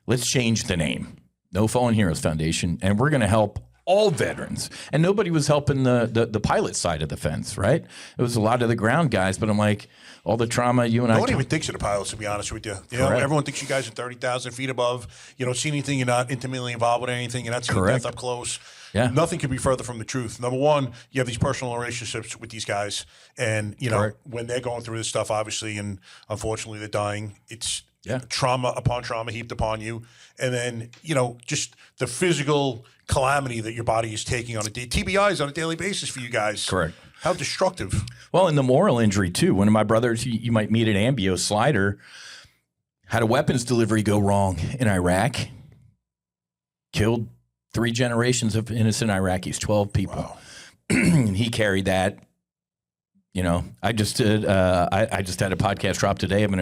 Let's change the name. No Fallen Heroes Foundation. And we're going to help all veterans. And nobody was helping the pilot side of the fence, right? It was a lot of the ground guys, but I'm like, all the trauma you and No one even thinks of the pilots, to be honest with you. Everyone thinks you guys are 30,000 feet above. You don't see anything. You're not intimately involved with anything. You're not seeing death up close. Yeah. Nothing could be further from the truth. Number one, you have these personal relationships with these guys. And, when they're going through this stuff, obviously, and unfortunately they're dying, it's trauma upon trauma heaped upon you. And then, just the physical calamity that your body is taking on TBIs on a daily basis for you guys. Correct. How destructive. Well, and the moral injury, too. One of my brothers, you might meet an Ambio slider, had a weapons delivery go wrong in Iraq, killed 3 generations of innocent Iraqis, 12 people. Wow. And he carried that. I just did. I just had a podcast drop today of an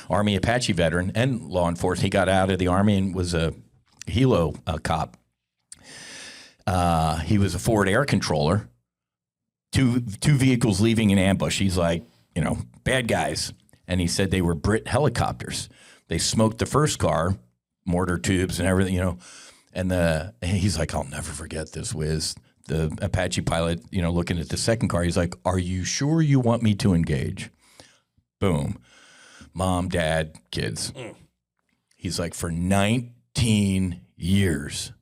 Army Apache veteran and law enforcement. He got out of the Army and was a helo cop. He was a forward air controller. Two vehicles leaving an ambush. He's like, bad guys. And he said they were Brit helicopters. They smoked the first car, mortar tubes and everything, and he's like, I'll never forget this, Whiz. The Apache pilot, looking at the second car, he's like, are you sure you want me to engage? Boom. Mom, dad, kids. He's like, for 19 years,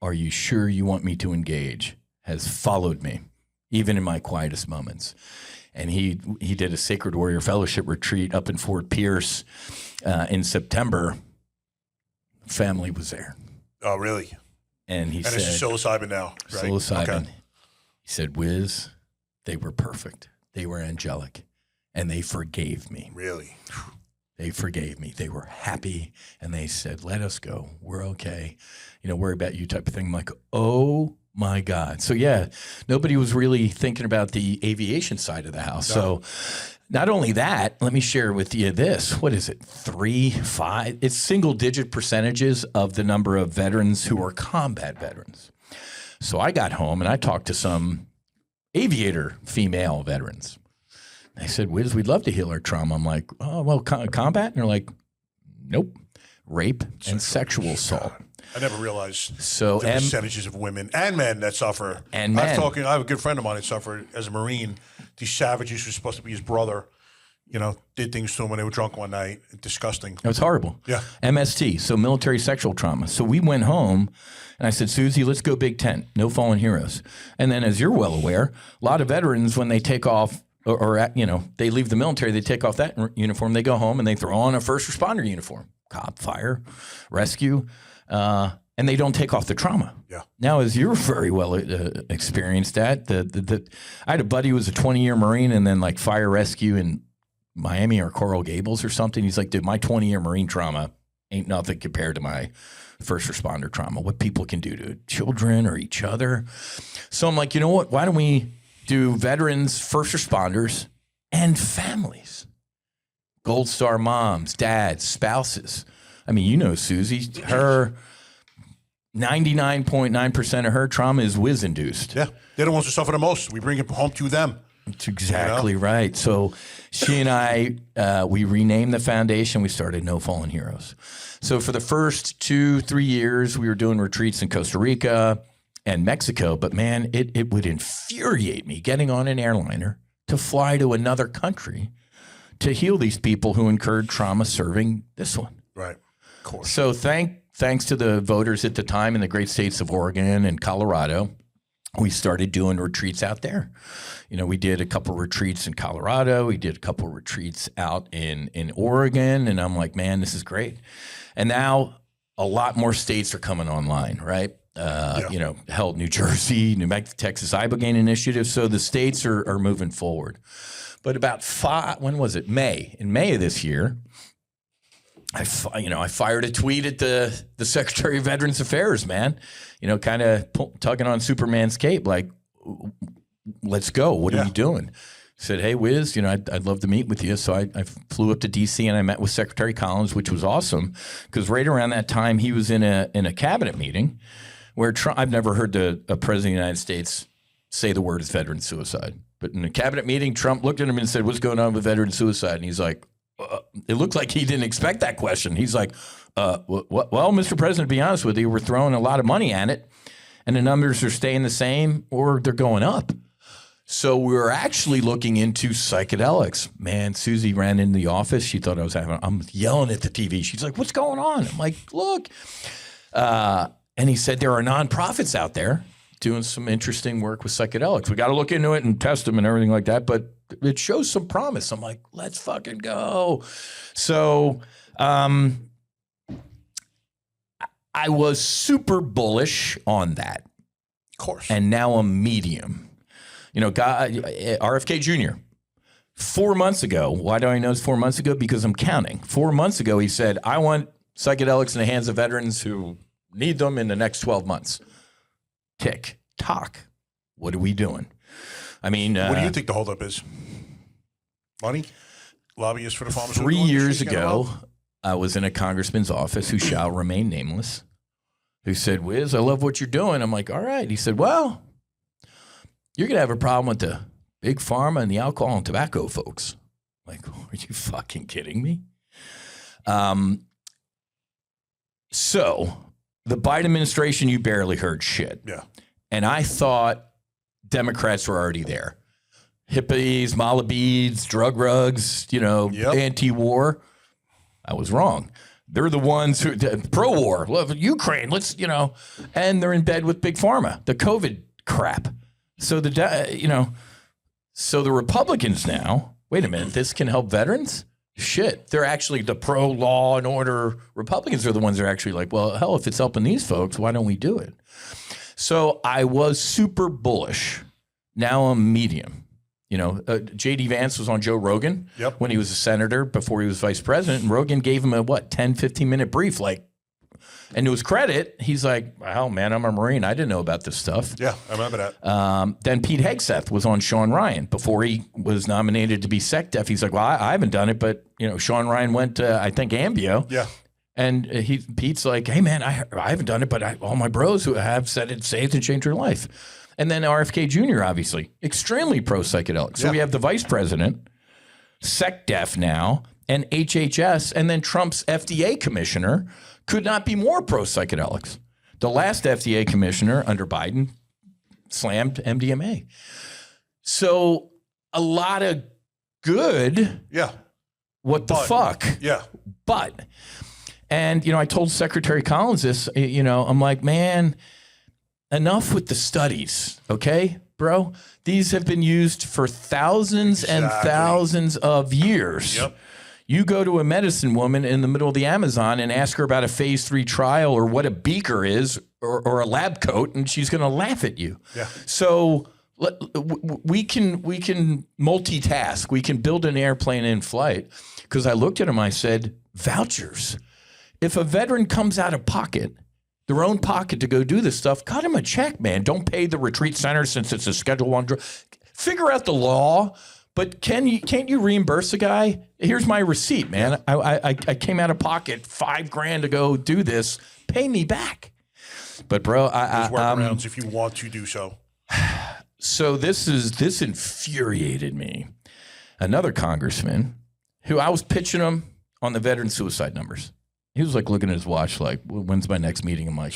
are you sure you want me to engage? Has followed me, even in my quietest moments. And he did a Sacred Warrior Fellowship retreat up in Fort Pierce in September. Family was there. Oh, really? And he said, it's psilocybin now, right? Psilocybin. Okay. He said, Whiz, they were perfect. They were angelic. And they forgave me. Really? They forgave me. They were happy. And they said, let us go. We're okay. Worry about you type of thing. I'm like, oh my God. So yeah, nobody was really thinking about the aviation side of the house. No. So not only that, let me share with you this. What is it? 3, 5? It's single-digit percentages of the number of veterans who are combat veterans. So I got home and I talked to some aviator female veterans. They said, Whiz, we'd love to heal our trauma. I'm like, oh, well, combat? And they're like, nope, rape and sexual assault. I never realized the percentages of women and men that suffer. And men. I have a good friend of mine that suffered as a Marine. These savages who were supposed to be his brother, did things to him when they were drunk one night. Disgusting. It was horrible. Yeah. MST, so military sexual trauma. So we went home, and I said, Susie, let's go Big Tent. No fallen heroes. And then, as you're well aware, a lot of veterans, when they take off, or they leave the military, they take off that uniform, they go home, and they throw on a first responder uniform. Cop, fire, rescue. And they don't take off the trauma. Yeah. Now, as you're very well experienced at, I had a buddy who was a 20-year Marine and then like fire rescue in Miami or Coral Gables or something. He's like, dude, my 20-year Marine trauma ain't nothing compared to my first responder trauma, what people can do to children or each other. So I'm like, you know what? Why don't we do veterans, first responders, and families? Gold Star moms, dads, spouses. I mean, Susie, her 99.9% of her trauma is Whiz induced. Yeah. They're the ones who suffer the most. We bring it home to them. That's exactly right. So she and I, we renamed the foundation. We started No Fallen Heroes. So for the first 2-3 years, we were doing retreats in Costa Rica and Mexico. But man, it would infuriate me getting on an airliner to fly to another country to heal these people who incurred trauma serving this one. Right. Of course. So thanks to the voters at the time in the great states of Oregon and Colorado, we started doing retreats out there. We did a couple retreats in Colorado. We did a couple retreats out in Oregon. And I'm like, man, this is great. And now a lot more states are coming online, right? Held New Jersey, New Mexico, Texas, Ibogaine Initiative. So the states are moving forward. But about when was it? In May of this year, I fired a tweet at the Secretary of Veterans Affairs, man, kind of tugging on Superman's cape, like, let's go. What are we doing? Said, hey, Whiz, I'd love to meet with you. So I flew up to D.C. and I met with Secretary Collins, which was awesome because right around that time he was in a cabinet meeting where I've never heard a president of the United States say the word veteran suicide. But in a cabinet meeting, Trump looked at him and said, what's going on with veteran suicide? And he's like, it looked like he didn't expect that question. He's like, well, Mr. President, to be honest with you, we're throwing a lot of money at it, and the numbers are staying the same or they're going up. So we're actually looking into psychedelics. Man, Susie ran into the office. She thought I'm yelling at the TV. She's like, what's going on? I'm like, look. And he said there are nonprofits out there doing some interesting work with psychedelics. We got to look into it and test them and everything like that. But it shows some promise. I'm like, let's fucking go. So I was super bullish on that. Of course. And now I'm medium. RFK Jr., 4 months ago. Why do I know it's 4 months ago? Because I'm counting. 4 months ago, he said, I want psychedelics in the hands of veterans who need them in the next 12 months. Tick, tock. What are we doing? I mean, what do you think the holdup is? Money? Lobbyists for the pharmaceutical 3 years ago, I was in a congressman's office who shall remain nameless, who said, Whiz, I love what you're doing. I'm like, all right. He said, well, you're going to have a problem with the big pharma and the alcohol and tobacco folks. I'm like, are you fucking kidding me? So the Biden administration, you barely heard shit. Yeah. And I thought Democrats were already there. Hippies, Malabeads, drug rugs, anti-war. I was wrong. They're the ones who pro-war, love Ukraine. And they're in bed with big pharma, the COVID crap. So so the Republicans now. Wait a minute, this can help veterans? Shit, they're actually the pro-law and order. Republicans are the ones that are actually like, well, hell, if it's helping these folks, why don't we do it? So I was super bullish. Now I'm medium. J.D. Vance was on Joe Rogan when he was a senator before he was vice president. And Rogan gave him a, 10, 15-minute brief. And to his credit, he's like, well, man, I'm a Marine. I didn't know about this stuff. Yeah, I remember that. Then Pete Hegseth was on Sean Ryan before he was nominated to be SecDef. He's like, well, I haven't done it. But, Sean Ryan went to, I think, Ambio. Yeah. And Pete's like, hey, man, I haven't done it. But all my bros who have said it saved and changed their life. And then RFK Jr., obviously, extremely pro-psychedelic. So we have the vice president SecDef now, and HHS, and then Trump's FDA commissioner could not be more pro-psychedelics. The last FDA commissioner under Biden slammed MDMA. So a lot of good. Yeah. What the fuck? Yeah. But, and, you know, I told Secretary Collins this, you know, I'm like, man, enough with the studies, okay, bro? These have been used for thousands and thousands of years. Yep. You go to a medicine woman in the middle of the Amazon and ask her about a phase 3 trial or what a beaker is or a lab coat, and she's going to laugh at you. Yeah. So we can multitask. We can build an airplane in flight. Because I looked at him, I said, vouchers. If a veteran comes out of pocket, their own pocket to go do this stuff, cut him a check, man. Don't pay the retreat center since it's a Schedule I drug. Figure out the law. But can't you reimburse a guy? Here's my receipt, man. I came out of pocket $5,000 to go do this. Pay me back. But bro, there's workarounds if you want to do so. So this infuriated me. Another congressman who I was pitching him on the veteran suicide numbers. He was like looking at his watch, like, when's my next meeting? I'm like,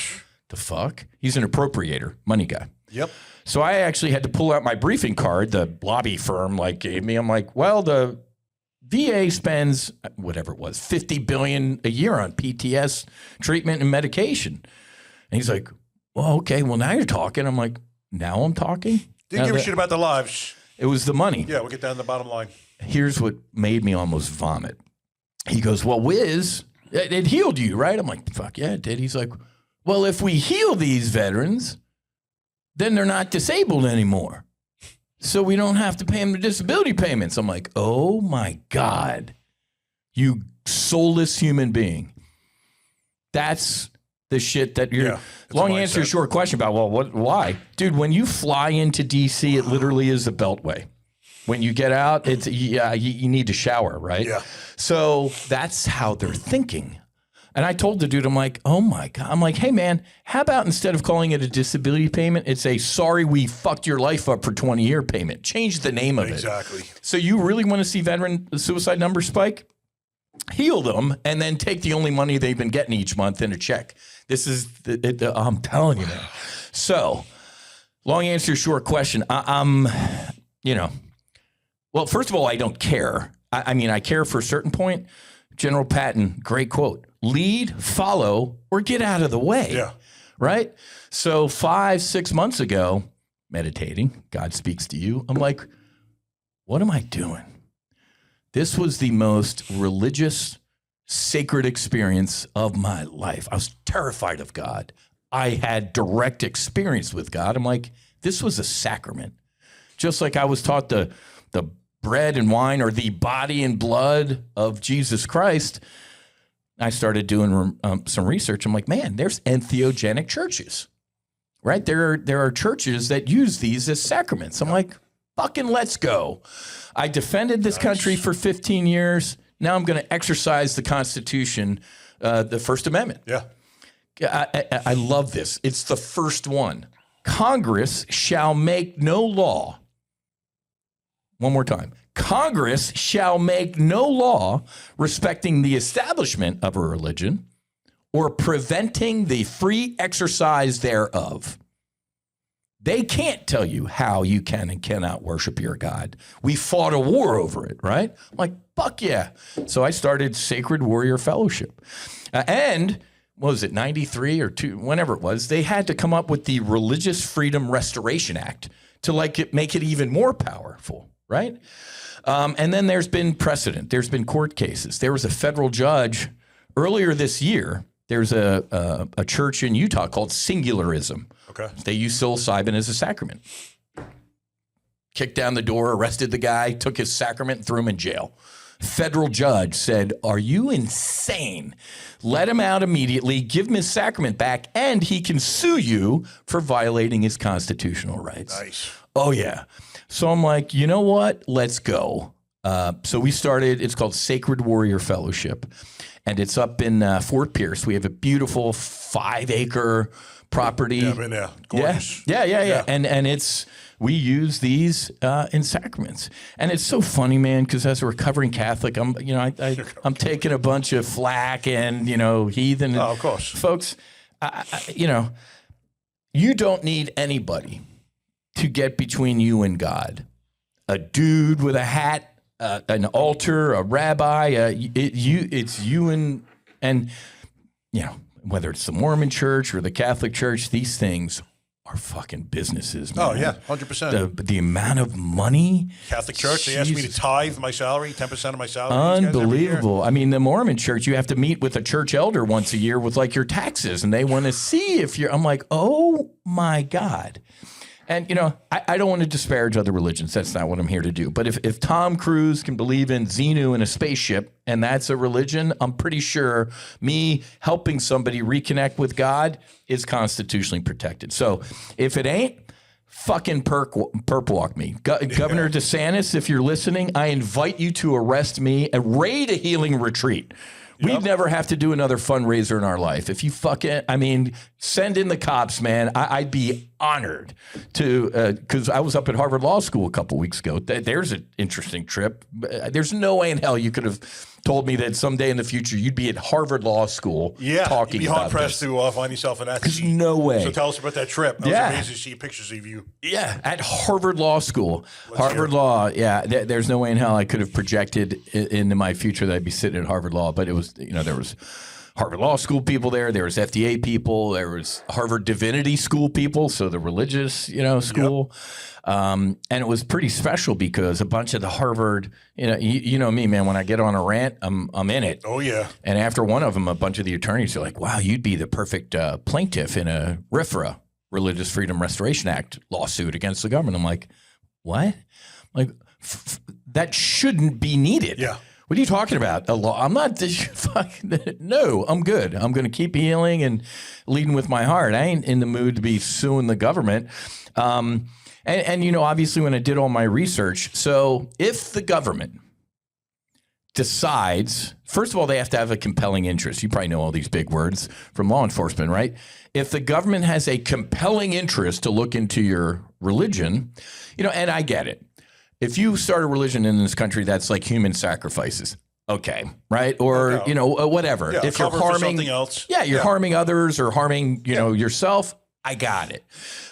the fuck? He's an appropriator, money guy. Yep. So I actually had to pull out my briefing card the lobby firm like gave me. I'm like, well, the VA spends whatever it was, $50 billion a year on PTS treatment and medication. And he's like, well, okay, well now you're talking. I'm like, now I'm talking? Didn't give a shit about the lives. It was the money. Yeah, we'll get down to the bottom line. Here's what made me almost vomit. He goes, well, Whiz, it healed you, right? I'm like, fuck yeah, it did. He's like, well, if we heal these veterans, then they're not disabled anymore. So we don't have to pay them the disability payments. I'm like, oh my God, you soulless human being. That's the shit that you're. Long answer, short question about, well, why? Dude, when you fly into DC, it literally is the Beltway. When you get out, it's you need to shower, right? Yeah. So that's how they're thinking. And I told the dude, I'm like, oh my God. I'm like, hey man, how about instead of calling it a disability payment, it's a sorry we fucked your life up for 20-year payment. Change the name of it. Exactly. So you really want to see veteran suicide numbers spike? Heal them and then take the only money they've been getting each month in a check. This is, I'm telling you, man. So, long answer, short question. I'm, well, first of all, I don't care. I mean, I care for a certain point. General Patton, great quote. Lead, follow, or get out of the way. Yeah. Right? So 5-6 months ago, meditating, God speaks to you. I'm like, what am I doing? This was the most religious, sacred experience of my life. I was terrified of God. I had direct experience with God. I'm like, this was a sacrament. Just like I was taught the bread and wine or the body and blood of Jesus Christ, I started doing some research. I'm like, man, there's entheogenic churches, right? There are churches that use these as sacraments. I'm like, fucking let's go. I defended this country for 15 years. Now I'm going to exercise the Constitution, the First Amendment. Yeah. I love this. It's the first one. Congress shall make no law. One more time. Congress shall make no law respecting the establishment of a religion or preventing the free exercise thereof. They can't tell you how you can and cannot worship your God. We fought a war over it, right? I'm like, fuck yeah. So I started Sacred Warrior Fellowship. And what was it, 93 or 2, whenever it was, they had to come up with the Religious Freedom Restoration Act to make it even more powerful, right? And then there's been precedent. There's been court cases. There was a federal judge earlier this year. There's a church in Utah called Singularism. Okay. They use psilocybin as a sacrament. Kicked down the door, arrested the guy, took his sacrament, and threw him in jail. Federal judge said, are you insane? Let him out immediately, give him his sacrament back, and he can sue you for violating his constitutional rights. Nice. Oh, yeah. So I'm like, you know what? Let's go. So we started, it's called Sacred Warrior Fellowship, and it's up in Fort Pierce. We have a beautiful 5-acre property. Yeah, I've been there. Gorgeous. Yeah. And it's we use these in sacraments. And it's so funny, man, because as a recovering Catholic, I'm taking a bunch of flack and, heathen. Oh, of course. Folks, you don't need anybody to get between you and God. A dude with a hat, an altar, a rabbi, it's you and whether it's the Mormon church or the Catholic church, these things are fucking businesses, man. Oh, yeah, 100%. The amount of money. Catholic church, they asked me to tithe my salary, 10% of my salary. Unbelievable. I mean, the Mormon church, you have to meet with a church elder once a year with like your taxes, and they want to see if you're, I'm like, oh my God. And, I don't want to disparage other religions. That's not what I'm here to do. But if Tom Cruise can believe in Xenu in a spaceship and that's a religion, I'm pretty sure me helping somebody reconnect with God is constitutionally protected. So if it ain't, fucking perp walk me. Governor DeSantis, if you're listening, I invite you to arrest me and raid a healing retreat. We'd never have to do another fundraiser in our life. If you send in the cops, man. I'd be honored to, because I was up at Harvard Law School a couple weeks ago. There's an interesting trip. There's no way in hell you could have told me that someday in the future you'd be at Harvard Law School talking about this. You'd be hard-pressed to find yourself in that seat. No way. So tell us about that trip. That was amazing to see pictures of you. Yeah, at Harvard Law School. Harvard Law, there's no way in hell I could have projected into my future that I'd be sitting at Harvard Law, but it was, there was Harvard Law School people there was FDA people, there was Harvard Divinity School people, so the religious, school. And it was pretty special because a bunch of the Harvard, you know me, man, when I get on a rant, I'm in it. Oh, yeah. And after one of them, a bunch of the attorneys are like, wow, you'd be the perfect plaintiff in a RFRA, Religious Freedom Restoration Act lawsuit against the government. I'm like, what? That shouldn't be needed. Yeah. What are you talking about? A law? I'm not no, I'm good. I'm going to keep healing and leading with my heart. I ain't in the mood to be suing the government. And obviously when I did all my research, so if the government decides, first of all, they have to have a compelling interest. You probably know all these big words from law enforcement, right? If the government has a compelling interest to look into your religion, and I get it. If you start a religion in this country that's like human sacrifices, okay, right? Or, whatever. Yeah, if you're harming something else. Yeah, you're harming others or harming, yourself, I got it.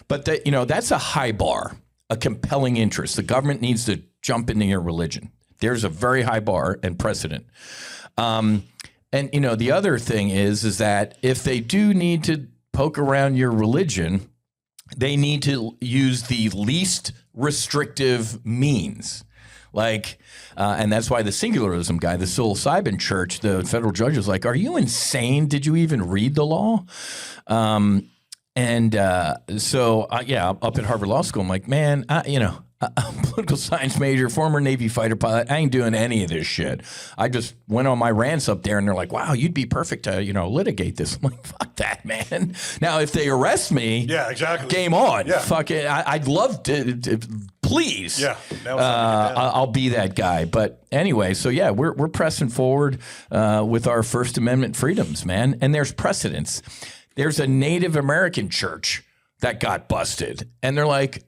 But that's a high bar, a compelling interest. The government needs to jump into your religion. There's a very high bar and precedent. And the other thing is that if they do need to poke around your religion, they need to use the least restrictive means. And that's why the singularism guy, the psilocybin church, the federal judge was like, are you insane? Did you even read the law? Up at Harvard Law School, I'm like, man, I'm a political science major, former Navy fighter pilot. I ain't doing any of this shit. I just went on my rants up there and they're like, wow, you'd be perfect to, litigate this. I'm like, fuck that, man. Now, if they arrest me, exactly. Game on. Yeah. Fuck it. I'd love to please. Yeah. I'll be that guy. But anyway, so yeah, we're pressing forward with our First Amendment freedoms, man. And there's precedents. There's a Native American church that got busted. And they're like,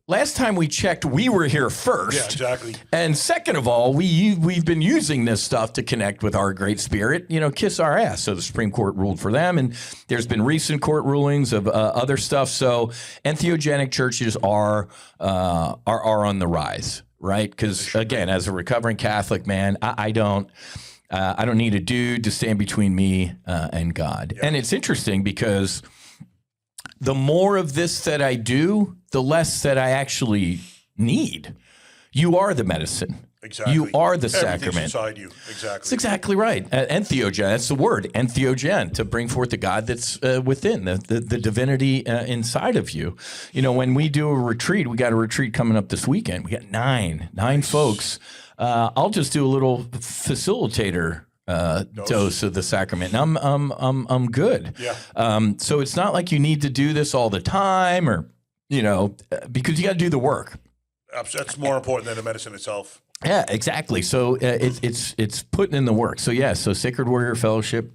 last time we checked, we were here first. Yeah, exactly. And second of all, we've been using this stuff to connect with our great spirit, kiss our ass. So the Supreme Court ruled for them. And there's been recent court rulings of other stuff. So entheogenic churches are on the rise, right? Because again, as a recovering Catholic, man, I don't need a dude to stand between me and God. Yeah. And it's interesting because the more of this that I do, the less that I actually need. You are the medicine. Exactly. You are the Everything's sacrament. Inside you. Exactly. That's exactly right. Entheogen, that's the word, entheogen, to bring forth the God that's within, the divinity inside of you. When we do a retreat, we got a retreat coming up this weekend. We got nine folks. I'll just do a little facilitator dose of the sacrament. And I'm good. Yeah. So it's not like you need to do this all the time, or because you got to do the work. That's more important than the medicine itself. Yeah, exactly. So it's putting in the work. So so Sacred Warrior Fellowship,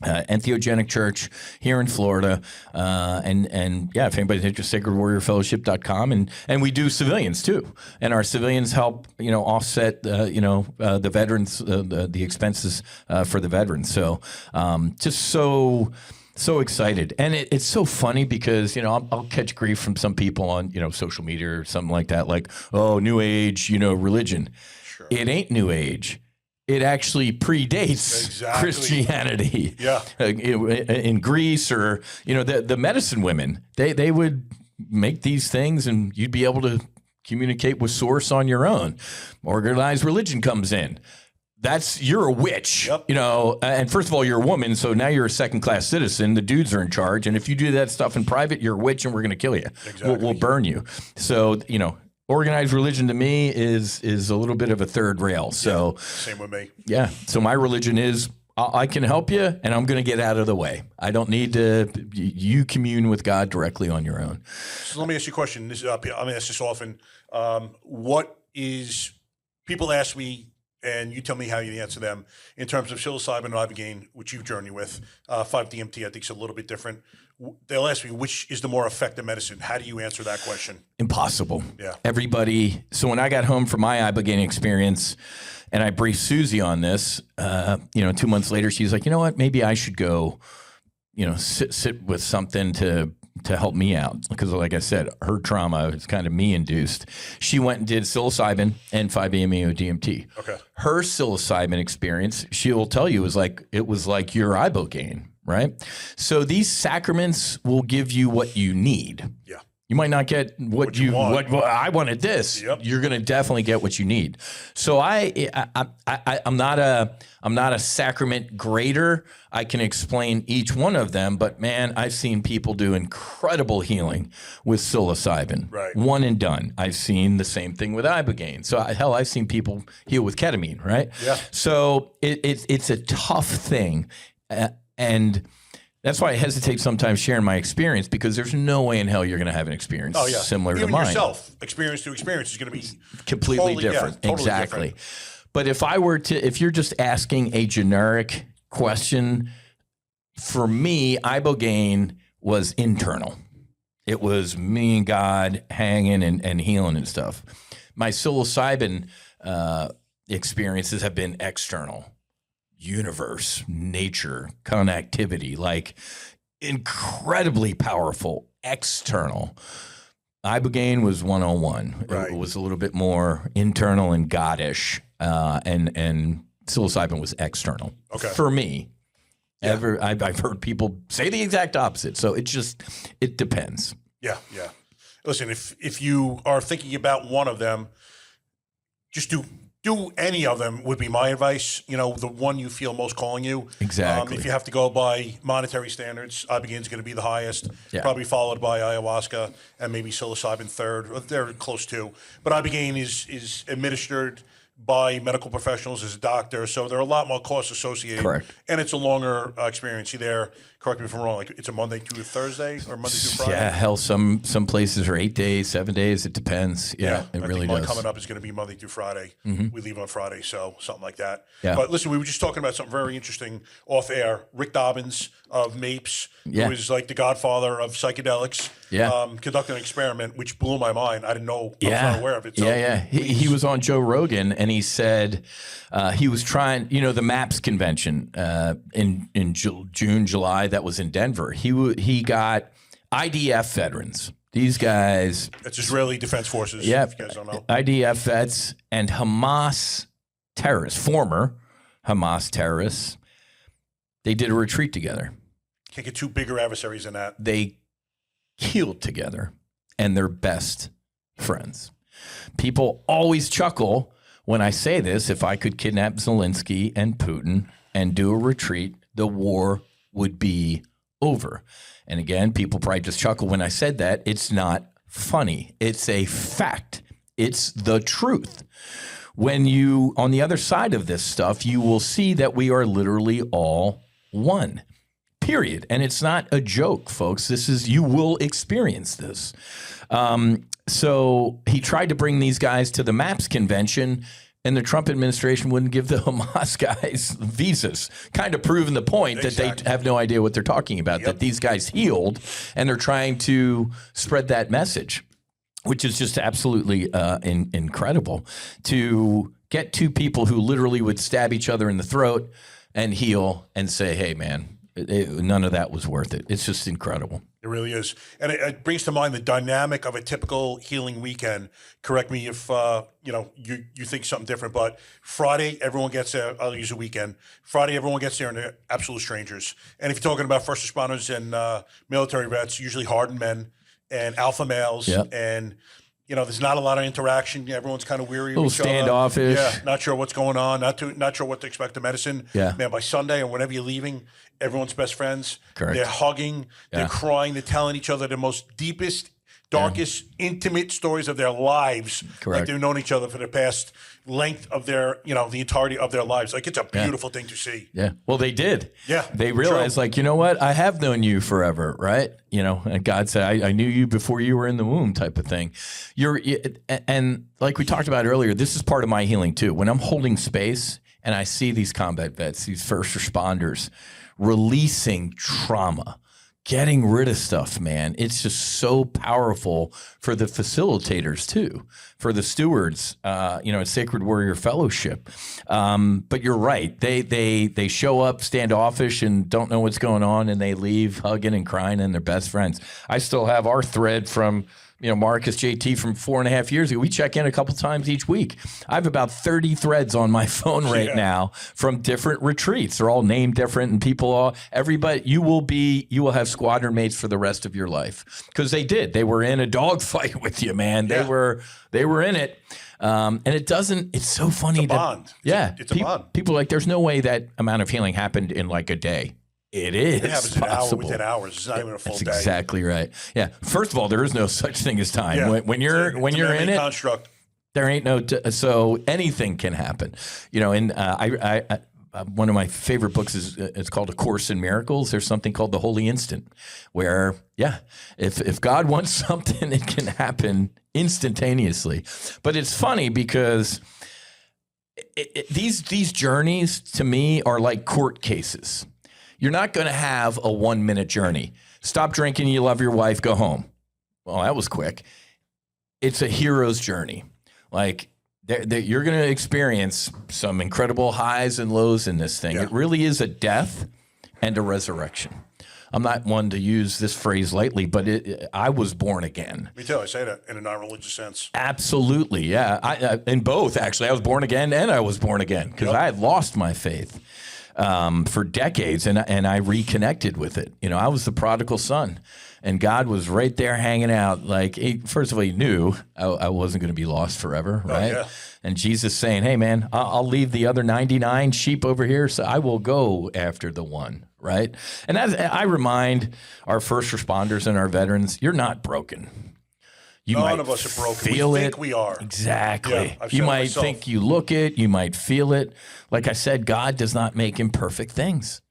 Entheogenic Church here in Florida. And yeah, if anybody's interested, sacredwarriorfellowship.com. And we do civilians too. And our civilians help, offset, the veterans, the expenses for the veterans. So just so excited. And it's so funny because, I'll catch grief from some people on, social media or something like that. Like, oh, new age, religion. Sure. It ain't new age. It actually predates Christianity. Yeah. In Greece or, the medicine women, they would make these things and you'd be able to communicate with source on your own. Organized religion comes in. You're a witch, and first of all, you're a woman, so now you're a second-class citizen. The dudes are in charge, and if you do that stuff in private, you're a witch, and we're going to kill you. Exactly. We'll burn you. So, organized religion to me is a little bit of a third rail. So same with me. Yeah. So my religion is I can help you, and I'm going to get out of the way. I don't need to. You commune with God directly on your own. So let me ask you a question. This is up here. I mean, ask this often. People ask me, and you tell me how you answer them in terms of psilocybin and ibogaine, which you journey with. 5-DMT, I think, is a little bit different. They'll ask me, which is the more effective medicine? How do you answer that question? Impossible. Yeah. Everybody. So when I got home from my ibogaine experience, and I briefed Susie on this, 2 months later, she's like, you know what? Maybe I should go, sit with something to help me out. Because like I said, her trauma is kind of me induced. She went and did psilocybin and 5-MeO-DMT. Okay. Her psilocybin experience, she'll tell you, it was like your ibogaine, right? So these sacraments will give you what you need. Yeah. You might not get what you want. What I wanted this. Yep. You're going to definitely get what you need. So I'm not a sacrament grader. I can explain each one of them, but man, I've seen people do incredible healing with psilocybin. Right. One and done. I've seen the same thing with ibogaine. So I've seen people heal with ketamine, right? Yeah. So it's a tough thing, and that's why I hesitate sometimes sharing my experience, because there's no way in hell you're going to have an experience similar to mine. Yourself, experience to experience, is going to be completely different. Totally exactly. Different. But if you're just asking a generic question, for me, ibogaine was internal. It was me and God hanging and healing and stuff. My psilocybin experiences have been external. Universe, nature, connectivity, like incredibly powerful, external. Ibogaine was 101. Right. It was a little bit more internal and goddish, and psilocybin was external. Okay. For me, I've heard people say the exact opposite. So it depends. Yeah, yeah. Listen, if you are thinking about one of them, just do any of them would be my advice. The one you feel most calling you. Exactly. If you have to go by monetary standards, ibogaine is going to be the highest, probably followed by ayahuasca and maybe psilocybin third. They're close to. But ibogaine is administered by medical professionals as a doctor, so there are a lot more costs associated. Correct. And it's a longer experience. You there? Correct me if I'm wrong. Like it's a Monday through Thursday or Monday through Friday. Yeah, hell, some places are 8 days, 7 days. It depends. Yeah, it really does. Coming up is going to be Monday through Friday. Mm-hmm. We leave on Friday, so something like that. Yeah. But listen, we were just talking about something very interesting off air. Rick Dobbins of Mapes, who is like the godfather of psychedelics, conducted an experiment which blew my mind. I didn't know. I was not aware of it. So He was on Joe Rogan, and he said he was trying. The MAPS convention in June, July. That was in Denver. He got IDF veterans. These guys. It's Israeli Defense Forces. Yeah, if you guys don't know. IDF vets and Hamas terrorists, former Hamas terrorists. They did a retreat together. Can't get two bigger adversaries than that. They killed together, and they're best friends. People always chuckle when I say this. If I could kidnap Zelensky and Putin and do a retreat, the war would be over. And again, people probably just chuckle when I said that. It's not funny. It's a fact. It's the truth. When you, on the other side of this stuff, you will see that we are literally all one, period. And it's not a joke, folks. You will experience this. So he tried to bring these guys to the MAPS convention. and the Trump administration wouldn't give the Hamas guys visas, kind of proving the point that they have no idea what they're talking about, that these guys healed, and they're trying to spread that message, which is just absolutely incredible, to get two people who literally would stab each other in the throat and heal and say, hey, man, none of that was worth it. It's just incredible. It really is. And it brings to mind the dynamic of a typical healing weekend. Correct me if you think something different, but Friday, everyone gets there. I'll use a weekend. Friday, everyone gets there and they're absolute strangers. And if you're talking about first responders and military vets, usually hardened men and alpha males, and there's not a lot of interaction. Everyone's kind of weary. A little standoffish. Yeah, not sure what's going on. Not sure what to expect of medicine. Yeah. Man, by Sunday or whenever you're leaving, everyone's best friends. Correct. They're hugging. They're crying. They're telling each other the most deepest, darkest, intimate stories of their lives. Correct. Like they've known each other for the past length of their, the entirety of their lives. Like it's a beautiful thing to see. Yeah. Well, they did. Yeah. They realized, like, you know what? I have known you forever, right? And God said, I knew you before you were in the womb, type of thing. And like we talked about earlier, this is part of my healing too. When I'm holding space and I see these combat vets, these first responders releasing trauma, getting rid of stuff, man, it's just so powerful for the facilitators too, for the stewards, at Sacred Warrior Fellowship. But you're right. They show up standoffish and don't know what's going on, and they leave hugging and crying, and they're best friends. I still have our thread from Marcus JT from 4.5 years ago. We check in a couple times each week. I have about 30 threads on my phone right now from different retreats. They're all named different, and everybody, you will have squadron mates for the rest of your life, because they did. They were in a dogfight with you, man. They were in it. And it's so funny. It's a bond. It's a bond. People are like, there's no way that amount of healing happened in like a day. It is. It happens within hours. It's not even a full day. Exactly right. Yeah. First of all, there is no such thing as time. Yeah. When you're in it, construct. there ain't no. So anything can happen. And I one of my favorite books is it's called A Course in Miracles. There's something called the Holy Instant, where if God wants something, it can happen instantaneously. But it's funny because these journeys to me are like court cases. You're not going to have a 1-minute journey. Stop drinking, you love your wife, go home. Well, that was quick. It's a hero's journey. Like, you're going to experience some incredible highs and lows in this thing. Yeah. It really is a death and a resurrection. I'm not one to use this phrase lightly, but I was born again. Me too. I say that in a non-religious sense. Absolutely, yeah. I in both, actually. I was born again and I was born again, because I had lost my faith for decades, and I reconnected with it. I was the prodigal son, and God was right there hanging out. Like, first of all, he knew I wasn't going to be lost forever, right? Oh, yeah. And Jesus saying, hey, man, I'll leave the other 99 sheep over here, so I will go after the one, right? And as I remind our first responders and our veterans, you're not broken. None of us are broken. We think we are. Exactly. Yeah, you might think you look it. You might feel it. Like I said, God does not make imperfect things.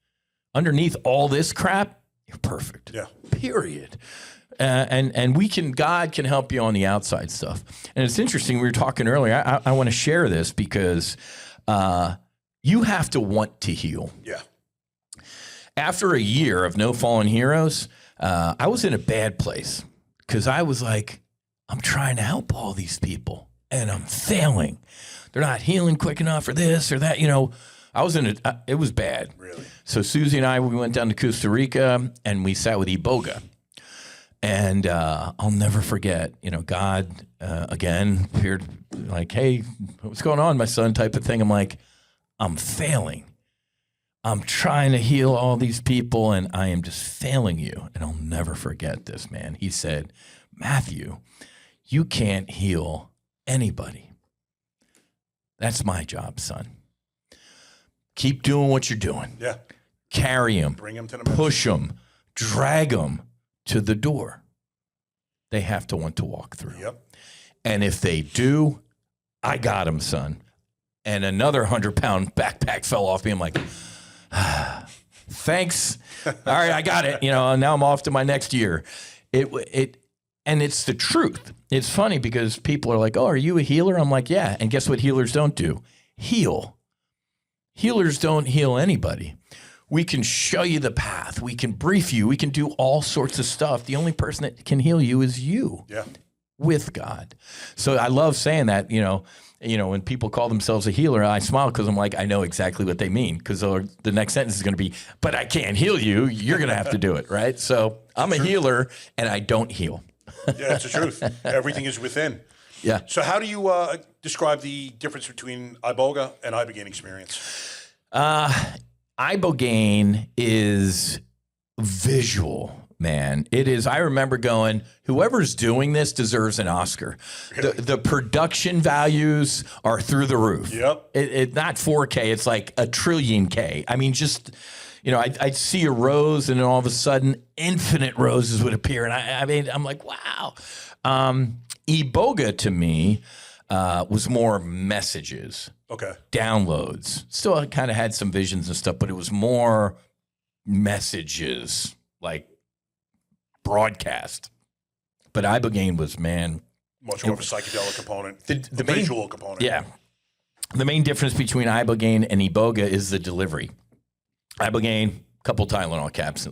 Underneath all this crap, you're perfect. Yeah. Period. And God can help you on the outside stuff. And it's interesting. We were talking earlier. I want to share this because you have to want to heal. Yeah. After a year of no fallen heroes, I was in a bad place, because I was like, I'm trying to help all these people, and I'm failing. They're not healing quick enough, or this or that. I was it was bad. Really? So Susie and I, we went down to Costa Rica, and we sat with Iboga. And I'll never forget, God, again, appeared like, hey, what's going on, my son, type of thing. I'm like, I'm failing. I'm trying to heal all these people, and I am just failing you. And I'll never forget this, man. He said, Matthew, you can't heal anybody. That's my job, son. Keep doing what you're doing. Yeah. Carry them. Bring them to the push them. Drag them to the door. They have to want to walk through. Yep. And if they do, I got them, son. And another 100-pound backpack fell off me. I'm like, thanks. All right, I got it. Now I'm off to my next year. And it's the truth. It's funny because people are like, oh, are you a healer? I'm like, yeah. And guess what healers don't do? Heal. Healers don't heal anybody. We can show you the path. We can brief you. We can do all sorts of stuff. The only person that can heal you is you. Yeah. With God. So I love saying that, when people call themselves a healer, I smile because I'm like, I know exactly what they mean, because the next sentence is going to be, but I can't heal you. You're going to have to do it, right? So I'm a healer, and I don't heal. Yeah, it's the truth. Everything is within. Yeah. So how do you describe the difference between iboga and ibogaine experience? Ibogaine is visual. Man, it is. I remember going, whoever's doing this deserves an Oscar. Really? The production values are through the roof. Yep. It not 4K. It's like a trillion K. I mean, just, I'd see a rose and then all of a sudden infinite roses would appear. And I'm like, wow. Iboga to me was more messages. Okay. Downloads. Still kind of had some visions and stuff, but it was more messages, like broadcast. But ibogaine was, much more of a psychedelic component, the main, visual component. Yeah. The main difference between ibogaine and iboga is the delivery. Ibogaine, couple Tylenol caps,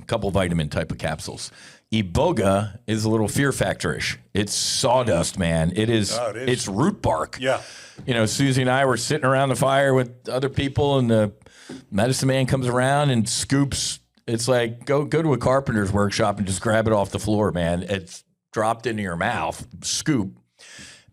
couple vitamin type of capsules. Iboga is a little fear factor-ish. It's sawdust, man. It is. Oh, it is. It's root bark. Yeah. Susie and I were sitting around the fire with other people, and the medicine man comes around and scoops. It's like, go to a carpenter's workshop and just grab it off the floor, man. It's dropped into your mouth, scoop,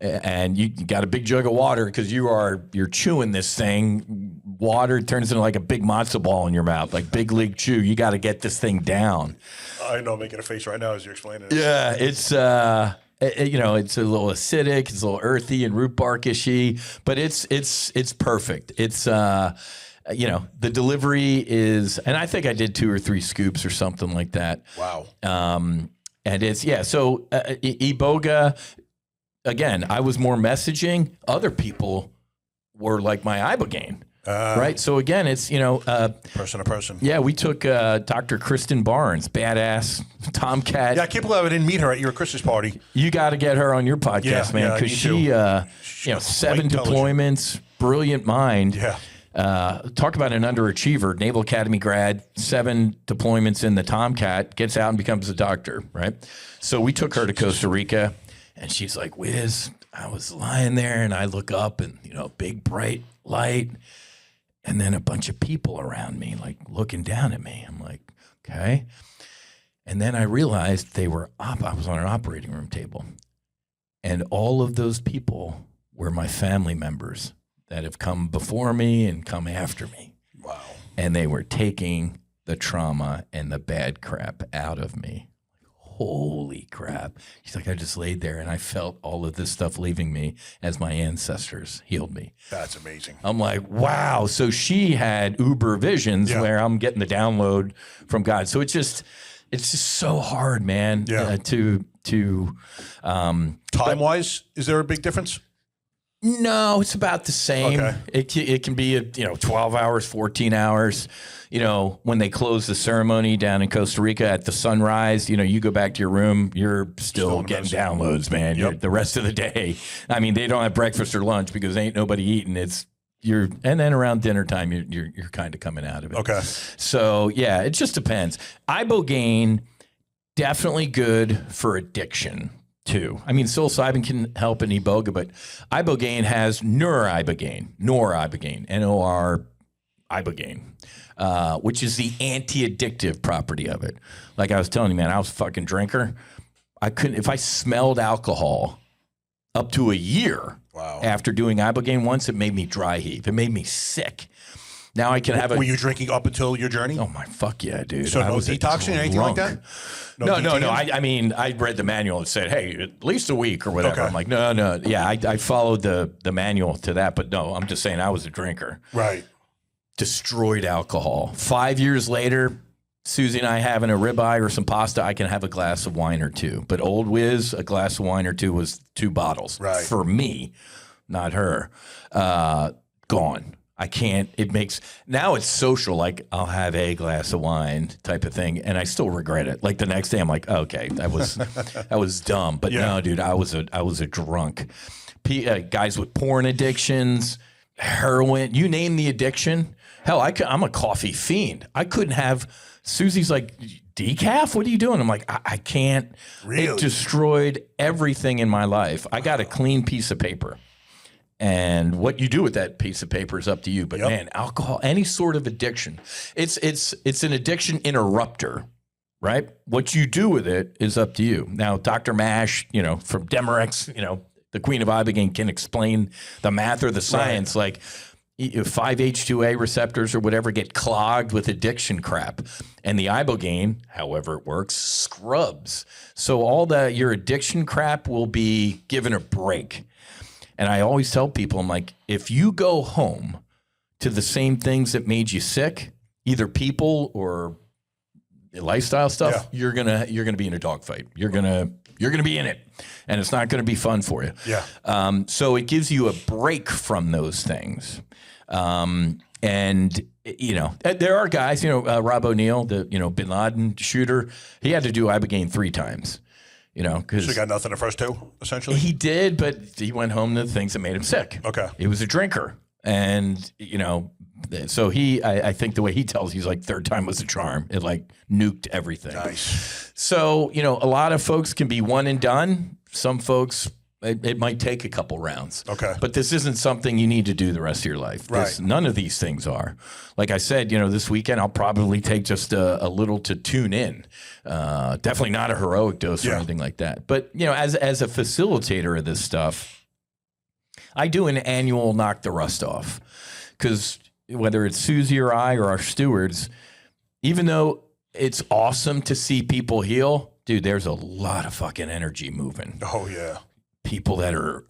and you got a big jug of water because you're chewing this thing. Water turns into like a big matzo ball in your mouth, like big league chew. You got to get this thing down. I know, I'm making a face right now as you're explaining it. Yeah, it's it's a little acidic, it's a little earthy and root bark-ishy, but it's perfect. It's the delivery is, and I think I did 2 or 3 scoops or something like that. Wow. And it's, so iboga, again, I was more messaging. Other people were like my ibogaine, right? So again, it's, person to person. Yeah, we took Dr. Kristen Barnes, badass Tomcat. Yeah, I can't believe I didn't meet her at your Christmas party. You got to get her on your podcast, man, because she 7 deployments, brilliant mind. Yeah. Talk about an underachiever, Naval Academy grad, 7 deployments in the Tomcat, gets out and becomes a doctor, right? So we took her to Costa Rica, and she's like, Whiz, I was lying there, and I look up, and, big bright light, and then a bunch of people around me, like, looking down at me. I'm like, okay. And then I realized I was on an operating room table, and all of those people were my family members that have come before me and come after me. Wow. And they were taking the trauma and the bad crap out of me. Holy crap. She's like, I just laid there and I felt all of this stuff leaving me as my ancestors healed me. That's amazing. I'm like, wow. So she had uber visions where I'm getting the download from God. So it's just so hard, man. Yeah. Time-wise, is there a big difference? No, it's about the same. Okay. It can be 12 hours, 14 hours. When they close the ceremony down in Costa Rica at the sunrise, you go back to your room, you're still getting downloads, man. Yep. The rest of the day. I mean, they don't have breakfast or lunch because ain't nobody eating. And then around dinner time, you're kind of coming out of it. Okay. So yeah, it just depends. Ibogaine, definitely good for addiction too. I mean, psilocybin can help in iboga, but ibogaine has noribogaine, N-O-R ibogaine, which is the anti-addictive property of it. Like I was telling you, man, I was a fucking drinker. I couldn't, if I smelled alcohol up to a year after doing ibogaine once, it made me dry heave. It made me sick. Now I can have Were you drinking up until your journey? Oh my fuck yeah, dude! So no detoxing or anything like that? No. I mean, I read the manual. It said, "Hey, at least a week or whatever." Okay. I'm like, no. Yeah, I followed the manual to that, but no, I'm just saying I was a drinker. Right. Destroyed alcohol. 5 years later, Susie and I having a ribeye or some pasta, I can have a glass of wine or 2. But old Whiz, a glass of wine or 2 was 2 bottles. Right. For me, not her. Gone. I can't. Now it's social. Like I'll have a glass of wine type of thing, and I still regret it. Like the next day, I'm like, okay, that was dumb. But no, dude, I was a drunk. Guys with porn addictions, heroin, you name the addiction. Hell, I'm a coffee fiend. I couldn't have. Susie's like, decaf? What are you doing? I'm like, I can't. Really? It destroyed everything in my life. I got a clean piece of paper. And what you do with that piece of paper is up to you. But man, alcohol, any sort of addiction, it's an addiction interrupter, right? What you do with it is up to you. Now, Dr. Mash, from Demerex, the Queen of Ibogaine can explain the math or the science. Right. Like 5-H2A receptors or whatever get clogged with addiction crap. And the Ibogaine, however it works, scrubs. So all your addiction crap will be given a break. And I always tell people, I'm like, if you go home to the same things that made you sick, either people or lifestyle stuff, you're gonna be in a dogfight. You're gonna be in it, and it's not gonna be fun for you. Yeah. So it gives you a break from those things. And there are guys, Rob O'Neill, the Bin Laden shooter, he had to do Ibogaine 3 times. Because so he got nothing the first 2, essentially? He did, but he went home to the things that made him sick. Okay. He was a drinker. And, so I think the way he tells, he's like, 3rd time was a charm. It like nuked everything. Nice. So, a lot of folks can be one and done. Some folks, it might take a couple rounds. Okay. But this isn't something you need to do the rest of your life. Right. None of these things are. Like I said, this weekend I'll probably take just a little to tune in. Definitely not a heroic dose or anything like that. But, as a facilitator of this stuff, I do an annual knock the rust off. Because whether it's Susie or I or our stewards, even though it's awesome to see people heal, dude, there's a lot of fucking energy moving. Oh, yeah. People that are,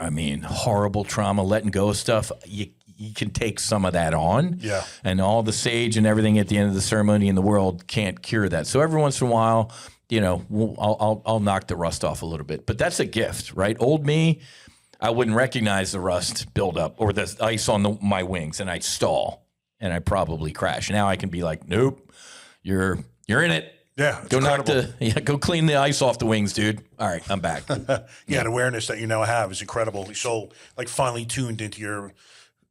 horrible trauma, letting go of stuff, you can take some of that on. Yeah. And all the sage and everything at the end of the ceremony in the world can't cure that. So every once in a while, I'll knock the rust off a little bit. But that's a gift, right? Old me, I wouldn't recognize the rust buildup or the ice on my wings, and I'd stall, and I'd probably crash. Now I can be like, nope, you're in it. Yeah, go clean the ice off the wings, dude. All right, I'm back. The awareness that you now have is incredible. You're so finely tuned into your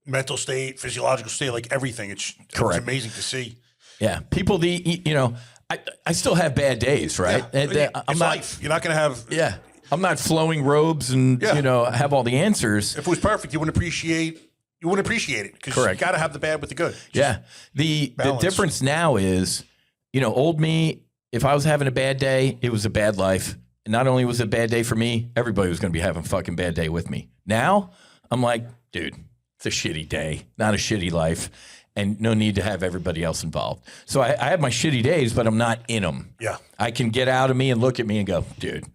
mental state, physiological state, like everything. It's amazing to see. Yeah, people. I still have bad days, right? Yeah. It's life. You're not going to have. Yeah, I'm not flowing robes and have all the answers. If it was perfect, you wouldn't appreciate it because you got to have the bad with the good. The difference now is, old me. If I was having a bad day, it was a bad life. And not only was it a bad day for me, everybody was going to be having a fucking bad day with me. Now, I'm like, dude, it's a shitty day, not a shitty life, and no need to have everybody else involved. So I have my shitty days, but I'm not in them. Yeah. I can get out of me and look at me and go, dude,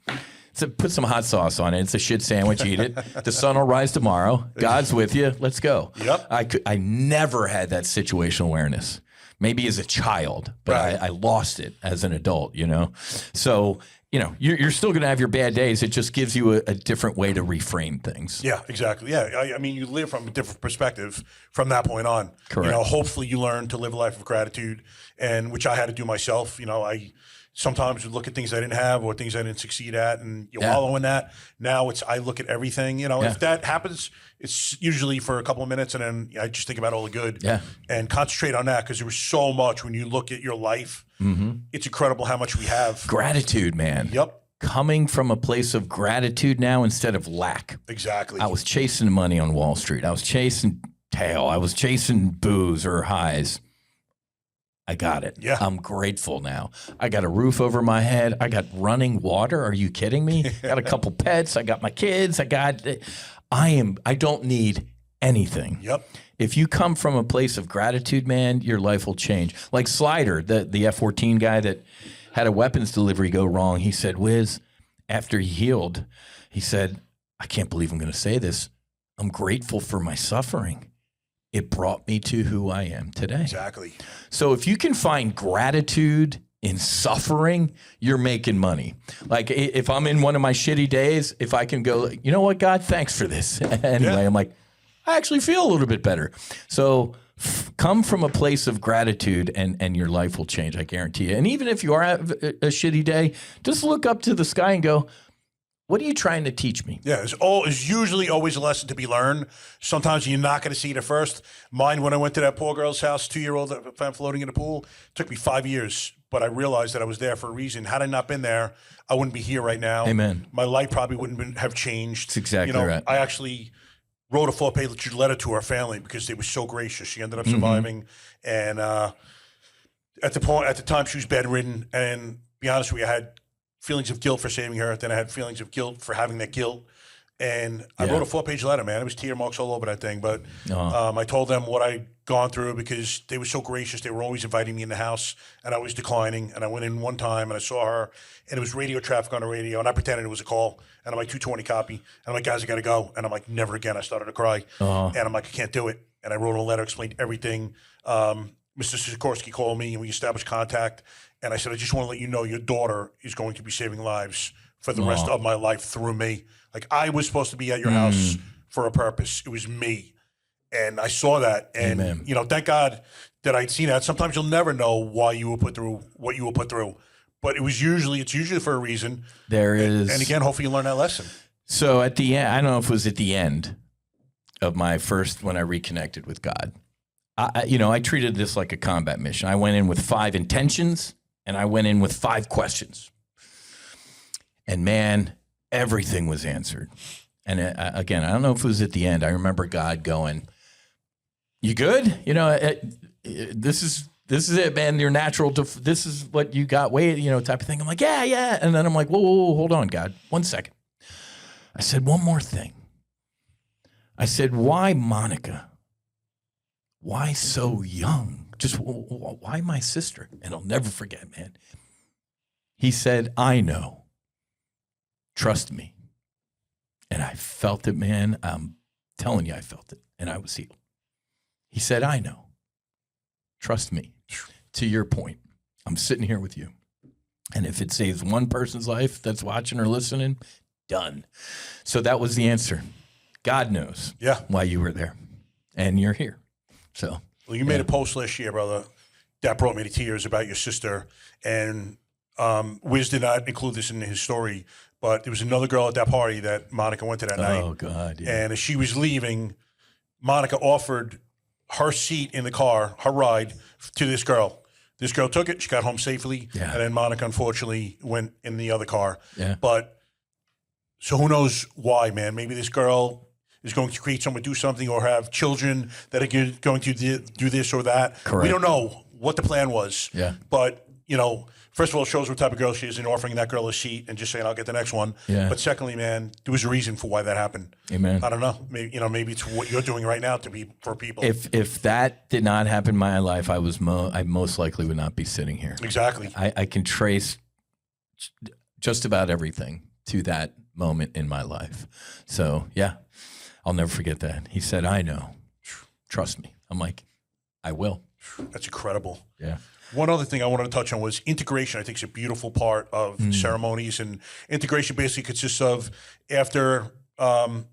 put some hot sauce on it. It's a shit sandwich. Eat it. The sun will rise tomorrow. God's with you. Let's go. Yep. I never had that situational awareness. Maybe as a child, but I lost it as an adult, So, you're still going to have your bad days. It just gives you a different way to reframe things. Yeah, exactly. Yeah, you live from a different perspective from that point on. Correct. Hopefully you learn to live a life of gratitude, and which I had to do myself. I sometimes would look at things I didn't have or things I didn't succeed at, and you wallow in that. Now I look at everything. If that happens, it's usually for a couple of minutes, and then I just think about all the good and concentrate on that because there was so much when you look at your life. Mm-hmm. It's incredible how much we have. Gratitude, man. Yep. Coming from a place of gratitude now instead of lack. Exactly. I was chasing money on Wall Street. I was chasing tail. I was chasing booze or highs. I got it. Yeah. I'm grateful now. I got a roof over my head. I got running water. Are you kidding me? I got a couple pets. I got my kids. I don't need anything. Yep. If you come from a place of gratitude, man, your life will change. Like Slider, the F-14 guy that had a weapons delivery go wrong. He said, Whiz, after he healed, he said, I can't believe I'm going to say this. I'm grateful for my suffering. It brought me to who I am today. Exactly. So if you can find gratitude in suffering, you're making money. Like if I'm in one of my shitty days, if I can go, you know what, God, thanks for this. Anyway, I'm like, I actually feel a little bit better. So Come from a place of gratitude, and your life will change. I guarantee you. And even if you are having a shitty day, just look up to the sky and go, what are you trying to teach me? Yeah, it's usually always a lesson to be learned. Sometimes you're not going to see it at first. Mine, when I went to that poor girl's house, 2-year-old that found floating in the pool, took me 5 years. But I realized that I was there for a reason. Had I not been there, I wouldn't be here right now. Amen. My life probably wouldn't have changed. That's exactly right. I actually wrote a 4-page letter to her family because they were so gracious. She ended up surviving. And at the time, she was bedridden. And to be honest with you, I had feelings of guilt for saving her. Then I had feelings of guilt for having that guilt. And I wrote a 4-page letter, man. It was tear marks all over that thing. But I told them what I'd gone through because they were so gracious. They were always inviting me in the house, and I was declining. And I went in one time, and I saw her, and it was radio traffic on the radio, and I pretended it was a call. And I'm like, 220 copy. And I'm like, guys, I got to go. And I'm like, never again. I started to cry. And I'm like, I can't do it. And I wrote a letter, explained everything. Mr. Sikorsky called me, and we established contact. And I said, I just want to let you know your daughter is going to be saving lives for the rest of my life through me. Like, I was supposed to be at your house for a purpose. It was me. And I saw that. And, thank God that I'd seen that. Sometimes you'll never know why you were put through what you were put through. But it's usually for a reason. There is. And again, hopefully you learn that lesson. So at the end, I don't know if it was at the end of my first, when I reconnected with God, I treated this like a combat mission. I went in with 5 intentions, and I went in with 5 questions. And man, everything was answered. And again, I don't know if it was at the end. I remember God going, "You good? This is it, man. You're natural. This is what you got. Wait, type of thing." I'm like, yeah. And then I'm like, whoa, hold on, God, 1 second. I said, one more thing. I said, why Monica? Why so young? Just why my sister? And I'll never forget, man. He said, I know. Trust me. And I felt it, man. I'm telling you, I felt it. And I was healed. He said, I know. Trust me. To your point, I'm sitting here with you. And if it saves one person's life that's watching or listening, done. So that was the answer. God knows why you were there. And you're here. So. Well, you made a post last year, brother, that brought me to tears about your sister. And Whiz did not include this in his story, but there was another girl at that party that Monica went to that night. Oh, God. Yeah. And as she was leaving, Monica offered her seat in the car, her ride, to this girl. This girl took it. She got home safely. Yeah. And then Monica, unfortunately, went in the other car. Yeah. But so who knows why, man? Maybe this girl is going to create someone do something or have children that are going to do this or that. Correct. We don't know what the plan was. Yeah. But, first of all, it shows what type of girl she is in offering that girl a seat and just saying, I'll get the next one. Yeah. But secondly, man, there was a reason for why that happened. Amen. I don't know. Maybe it's what you're doing right now for people. If that did not happen in my life, I most likely would not be sitting here. Exactly. I can trace just about everything to that moment in my life. So, yeah, I'll never forget that. He said, I know. Trust me. I'm like, I will. That's incredible. Yeah. One other thing I wanted to touch on was integration. I think is a beautiful part of ceremonies, and integration basically consists of after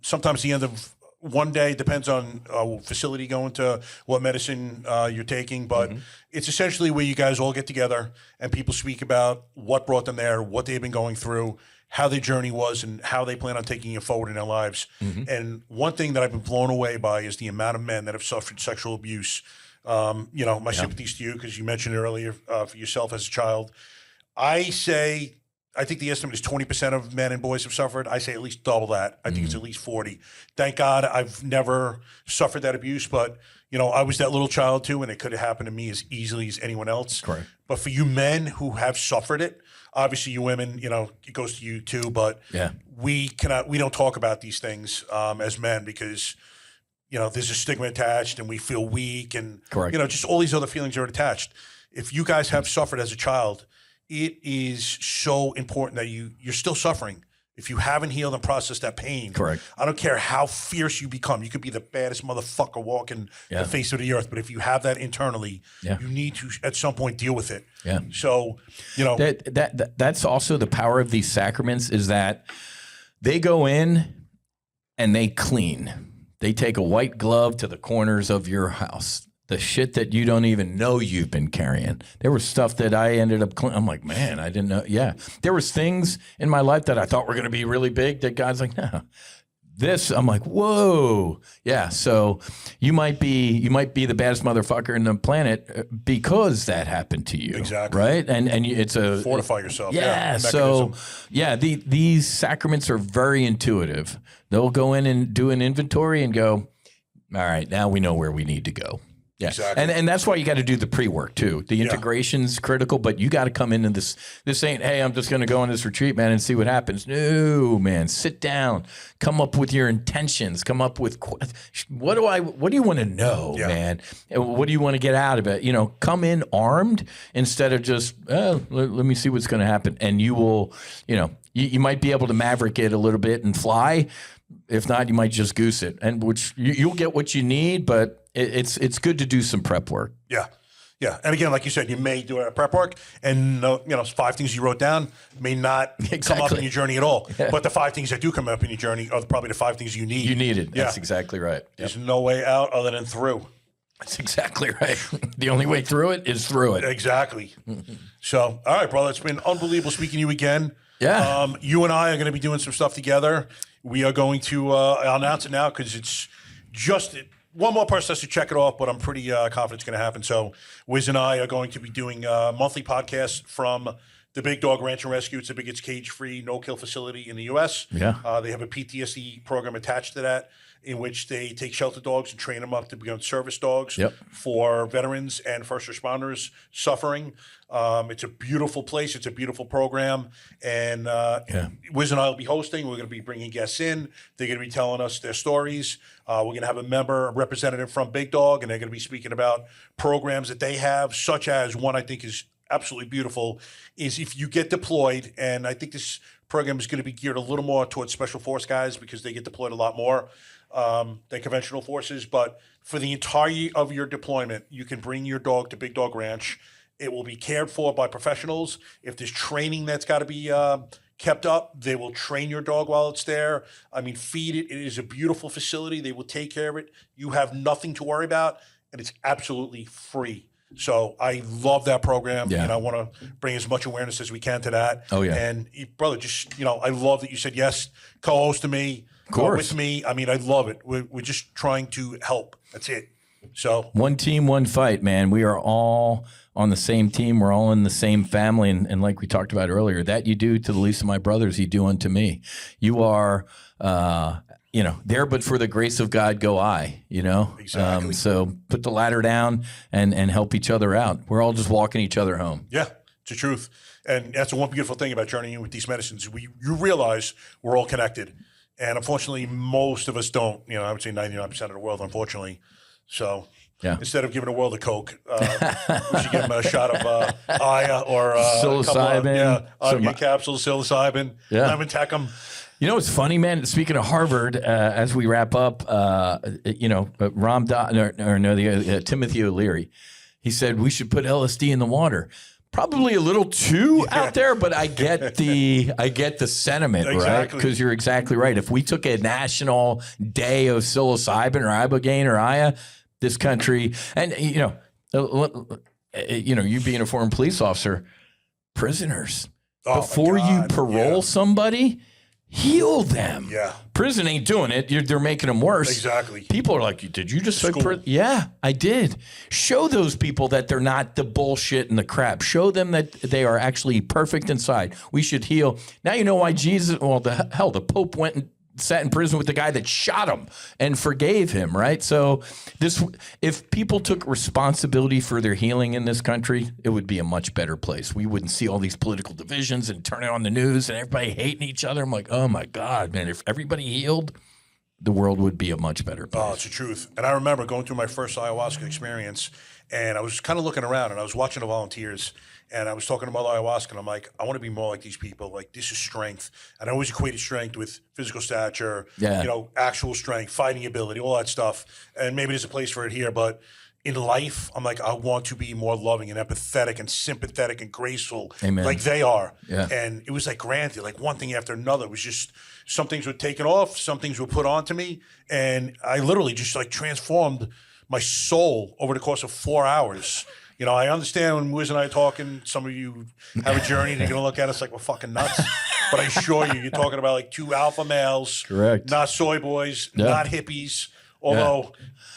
sometimes the end of one day, depends on facility going to what medicine you're taking, but it's essentially where you guys all get together and people speak about what brought them there, what they've been going through, how their journey was, and how they plan on taking it forward in their lives. And one thing that I've been blown away by is the amount of men that have suffered sexual abuse. My sympathies to you because you mentioned it earlier for yourself as a child. I think the estimate is 20% of men and boys have suffered. I say at least double that. I think it's at least 40. Thank God I've never suffered that abuse, but I was that little child too, and it could have happened to me as easily as anyone else. Correct. But for you men who have suffered it, obviously you women, it goes to you too, but we don't talk about these things as men because there's a stigma attached and we feel weak and, just all these other feelings are attached. If you guys have suffered as a child, it is so important that you're still suffering. If you haven't healed and processed that pain, I don't care how fierce you become. You could be the baddest motherfucker walking the face of the earth. But if you have that internally, you need to at some point deal with it. Yeah. So, that's also the power of these sacraments is that they go in and they clean. They take a white glove to the corners of your house. the shit that you don't even know you've been carrying. There was stuff that I ended up, I'm like, man, I didn't know. Yeah. There was things in my life that I thought were going to be really big that God's like, no. This, I'm like, whoa. Yeah. So you might be the baddest motherfucker in the planet because that happened to you. Exactly. Right. And it's a fortify yourself. Yeah. So yeah, these sacraments are very intuitive. They'll go in and do an inventory and go, all right, now we know where we need to go. Yeah. Exactly. And that's why you got to do the pre-work too. The integration's critical, but you got to come into this ain't, hey, I'm just going to go on this retreat, man, and see what happens. No, man, sit down, come up with your intentions, come up with what do you want to know, man? What do you want to get out of it? You know, come in armed instead of just, let me see what's going to happen. And you will, you know, you might be able to maverick it a little bit and fly. If not, you might just goose it, and which you'll get what you need, but it's good to do some prep work. Yeah. Yeah. And again, like you said, you may do a prep work and, 5 things you wrote down may not come up in your journey at all. Yeah. But the 5 things that do come up in your journey are probably the 5 things you need. You needed. Yeah. That's exactly right. There's no way out other than through. That's exactly right. The only way through it is through it. Exactly. So, all right, brother, it's been unbelievable speaking to you again. Yeah. You and I are going to be doing some stuff together. We are going to I'll announce it now because it's just one more person has to check it off, but I'm pretty confident it's going to happen. So Whiz and I are going to be doing a monthly podcast from the Big Dog Ranch and Rescue. It's the biggest cage-free, no-kill facility in the U.S. Yeah. They have a PTSD program attached to that in which they take shelter dogs and train them up to become service dogs for veterans and first responders suffering. It's a beautiful place. It's a beautiful program. And Whiz and I will be hosting. We're going to be bringing guests in. They're going to be telling us their stories. We're going to have a representative from Big Dog, and they're going to be speaking about programs that they have, such as one I think is absolutely beautiful, is if you get deployed, and I think this program is going to be geared a little more towards special force guys because they get deployed a lot more than conventional forces. But for the entirety of your deployment, you can bring your dog to Big Dog Ranch. It will be cared for by professionals. If there's training that's got to be kept up, they will train your dog while it's there. I mean, feed it. It is a beautiful facility. They will take care of it. You have nothing to worry about, and it's absolutely free. So I love that program, and I want to bring as much awareness as we can to that. Oh, yeah. And, brother, just, I love that you said yes, co-host to me, with me. I mean, I love it. We're just trying to help. That's it. So one team, one fight, man. We are all on the same team. We're all in the same family. And like we talked about earlier, that you do to the least of my brothers, you do unto me. You are, there, but for the grace of God go I, Exactly. So put the ladder down and help each other out. We're all just walking each other home. Yeah, it's the truth. And that's the one beautiful thing about journeying with these medicines. You realize we're all connected. And unfortunately, most of us don't. I would say 99% of the world, unfortunately. So instead of giving the world a Coke, we should give them a shot of Aya or psilocybin. Aya capsules, psilocybin, lemon tecum. It's funny, man. Speaking of Harvard, as we wrap up, Timothy O'Leary, he said we should put LSD in the water. Probably a little too out there, but I get the sentiment, right? Because you're exactly right. If we took a national day of psilocybin or ibogaine or Aya, this country, and you being a former police officer, prisoners, before you parole somebody, heal them. Yeah. Prison ain't doing it. They're making them worse. Exactly. People are like, did you just took prison? Yeah, I did. Show those people that they're not the bullshit and the crap. Show them that they are actually perfect inside. We should heal. Now you know why the Pope went and sat in prison with the guy that shot him and forgave him, right? So if people took responsibility for their healing in this country, it would be a much better place. We wouldn't see all these political divisions and turn it on the news and everybody hating each other. I'm like, oh my God, man, if everybody healed, the world would be a much better place. Oh, it's the truth. And I remember going through my first ayahuasca experience, and I was kind of looking around, and I was watching the volunteers, and I was talking about ayahuasca, and I'm like, I want to be more like these people. Like, this is strength. And I always equated strength with physical stature, actual strength, fighting ability, all that stuff. And maybe there's a place for it here, but in life, I'm like, I want to be more loving and empathetic and sympathetic and graceful, like they are. Yeah. And it was like granted, like one thing after another. It was just some things were taken off, some things were put onto me, and I literally just like transformed my soul over the course of 4 hours. You know, I understand when Whiz and I are talking, some of you have a journey and you're going to look at us like we're fucking nuts. But I assure you, you're talking about like 2 alpha males. Correct. Not soy boys, not hippies. Although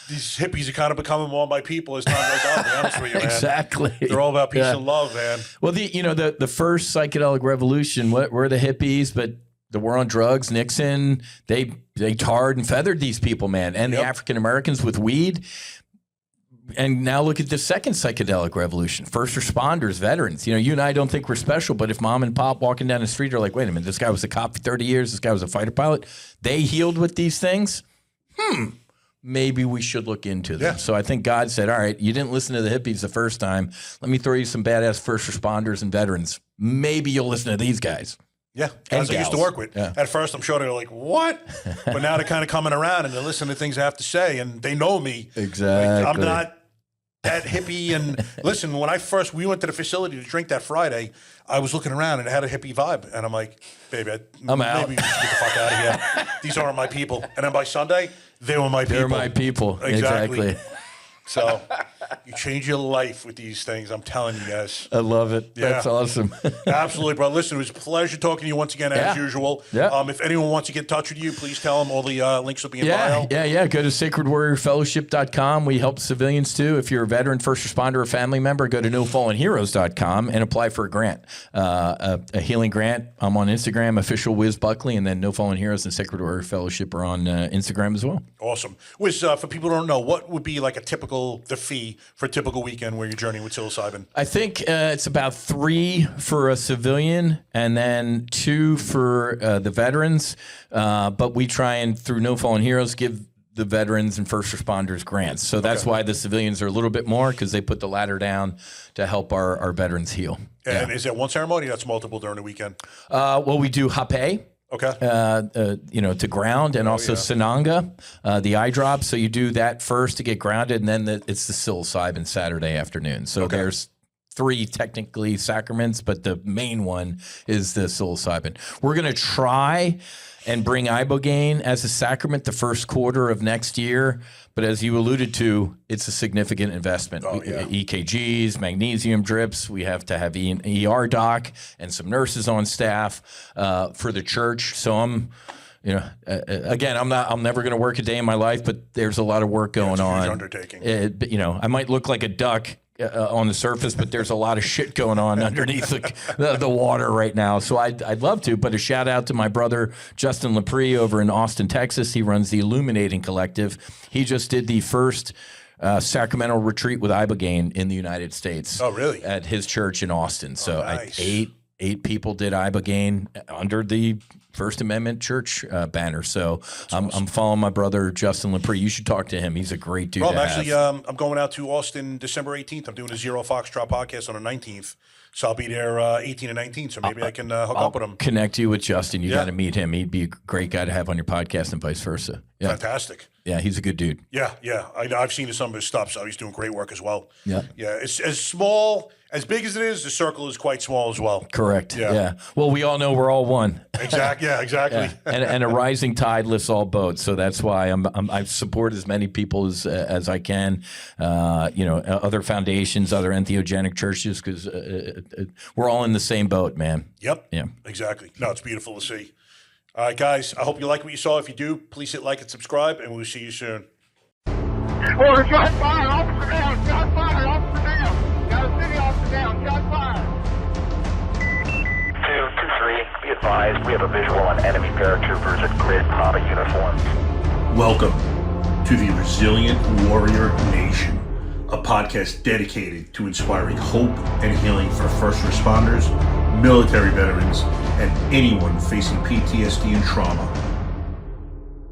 these hippies are kind of becoming more my people as time goes on, to be honest with you, man. Exactly. They're all about peace and love, man. Well, the first psychedelic revolution, what were the hippies, but the war on drugs, Nixon, they tarred and feathered these people, man. And the African Americans with weed. And now look at the second psychedelic revolution. First responders, veterans. You know, you and I don't think we're special, but if mom and pop walking down the street are like, wait a minute, this guy was a cop for 30 years, this guy was a fighter pilot, they healed with these things, maybe we should look into them. Yeah. So I think God said, all right, you didn't listen to the hippies the first time. Let me throw you some badass first responders and veterans. Maybe you'll listen to these guys. Yeah, guys I used to work with. Yeah. At first, I'm sure they're like, what? But now they're kind of coming around and they're listening to things I have to say, and they know me. Exactly. Like, I'm not that hippie. And listen, when we went to the facility to drink that Friday, I was looking around and it had a hippie vibe. And I'm like, baby, I'm out. Maybe we should get the fuck out of here. These aren't my people. And then by Sunday, they were my people. They're my people. Exactly. So you change your life with these things. I'm telling you guys. I love it. Yeah. That's awesome. Absolutely, bro. Listen, it was a pleasure talking to you once again, as usual. Yeah. If anyone wants to get in touch with you, please tell them. All the links will be in bio. Yeah. Go to sacredwarriorfellowship.com. We help civilians too. If you're a veteran, first responder, or family member, go to nofallenheroes.com and apply for a grant, a healing grant. I'm on Instagram, official Whiz Buckley, and then No Fallen Heroes and Sacred Warrior Fellowship are on Instagram as well. Awesome. Whiz, for people who don't know, what would be like the fee for a typical weekend where you're journeying with psilocybin? I think it's about $3 for a civilian and then $2 for the veterans. But we try and, through No Fallen Heroes, give the veterans and first responders grants. So that's why the civilians are a little bit more, because they put the ladder down to help our veterans heal. And is that one ceremony? That's multiple during the weekend? Well, we do hape. Okay. To ground, and also Sananga, the eye drop. So you do that first to get grounded, and then it's the psilocybin Saturday afternoon. So there's 3 technically sacraments, but the main one is the psilocybin. We're going to try and bring ibogaine as a sacrament the first quarter of next year. But as you alluded to, it's a significant investment. EKGs, magnesium drips. We have to have an ER doc and some nurses on staff for the church. So I'm never going to work a day in my life, but there's a lot of work going on. It's a huge undertaking. I might look like a duck on the surface, but there's a lot of shit going on underneath the water right now. So I'd love to, but a shout out to my brother, Justin Lepre, over in Austin, Texas. He runs the Illuminating Collective. He just did the first sacramental retreat with ibogaine in the United States. Oh, really? At his church in Austin. So nice. eight people did ibogaine under the First Amendment church banner. So I'm following my brother, Justin Lepre. You should talk to him. He's a great dude. Well, I'm going out to Austin December 18th. I'm doing a Zero Foxtrot podcast on the 19th. So I'll be there 18 and 19. So maybe I can hook up with him. Connect you with Justin. You got to meet him. He'd be a great guy to have on your podcast and vice versa. Yeah. Fantastic. Yeah, he's a good dude. Yeah. I've seen some of his stuff, so he's doing great work as well. Yeah. Yeah. It's as big as it is, the circle is quite small as well. Correct. Yeah. Well, we all know we're all one. Exactly. Yeah, exactly. And a rising tide lifts all boats. So that's why I support as many people as I can. Other foundations, other entheogenic churches, because we're all in the same boat, man. Yep. Yeah. Exactly. No, it's beautiful to see. All right, guys. I hope you like what you saw. If you do, please hit like and subscribe, and we'll see you soon. Or shot fire, officer down, shot fire, officer down. Got a city officer down, shot fire. 223, be advised, we have a visual on enemy paratroopers in grid Pama uniforms. Welcome to the Resilient Warrior Nation, a podcast dedicated to inspiring hope and healing for first responders, military veterans, and anyone facing PTSD and trauma.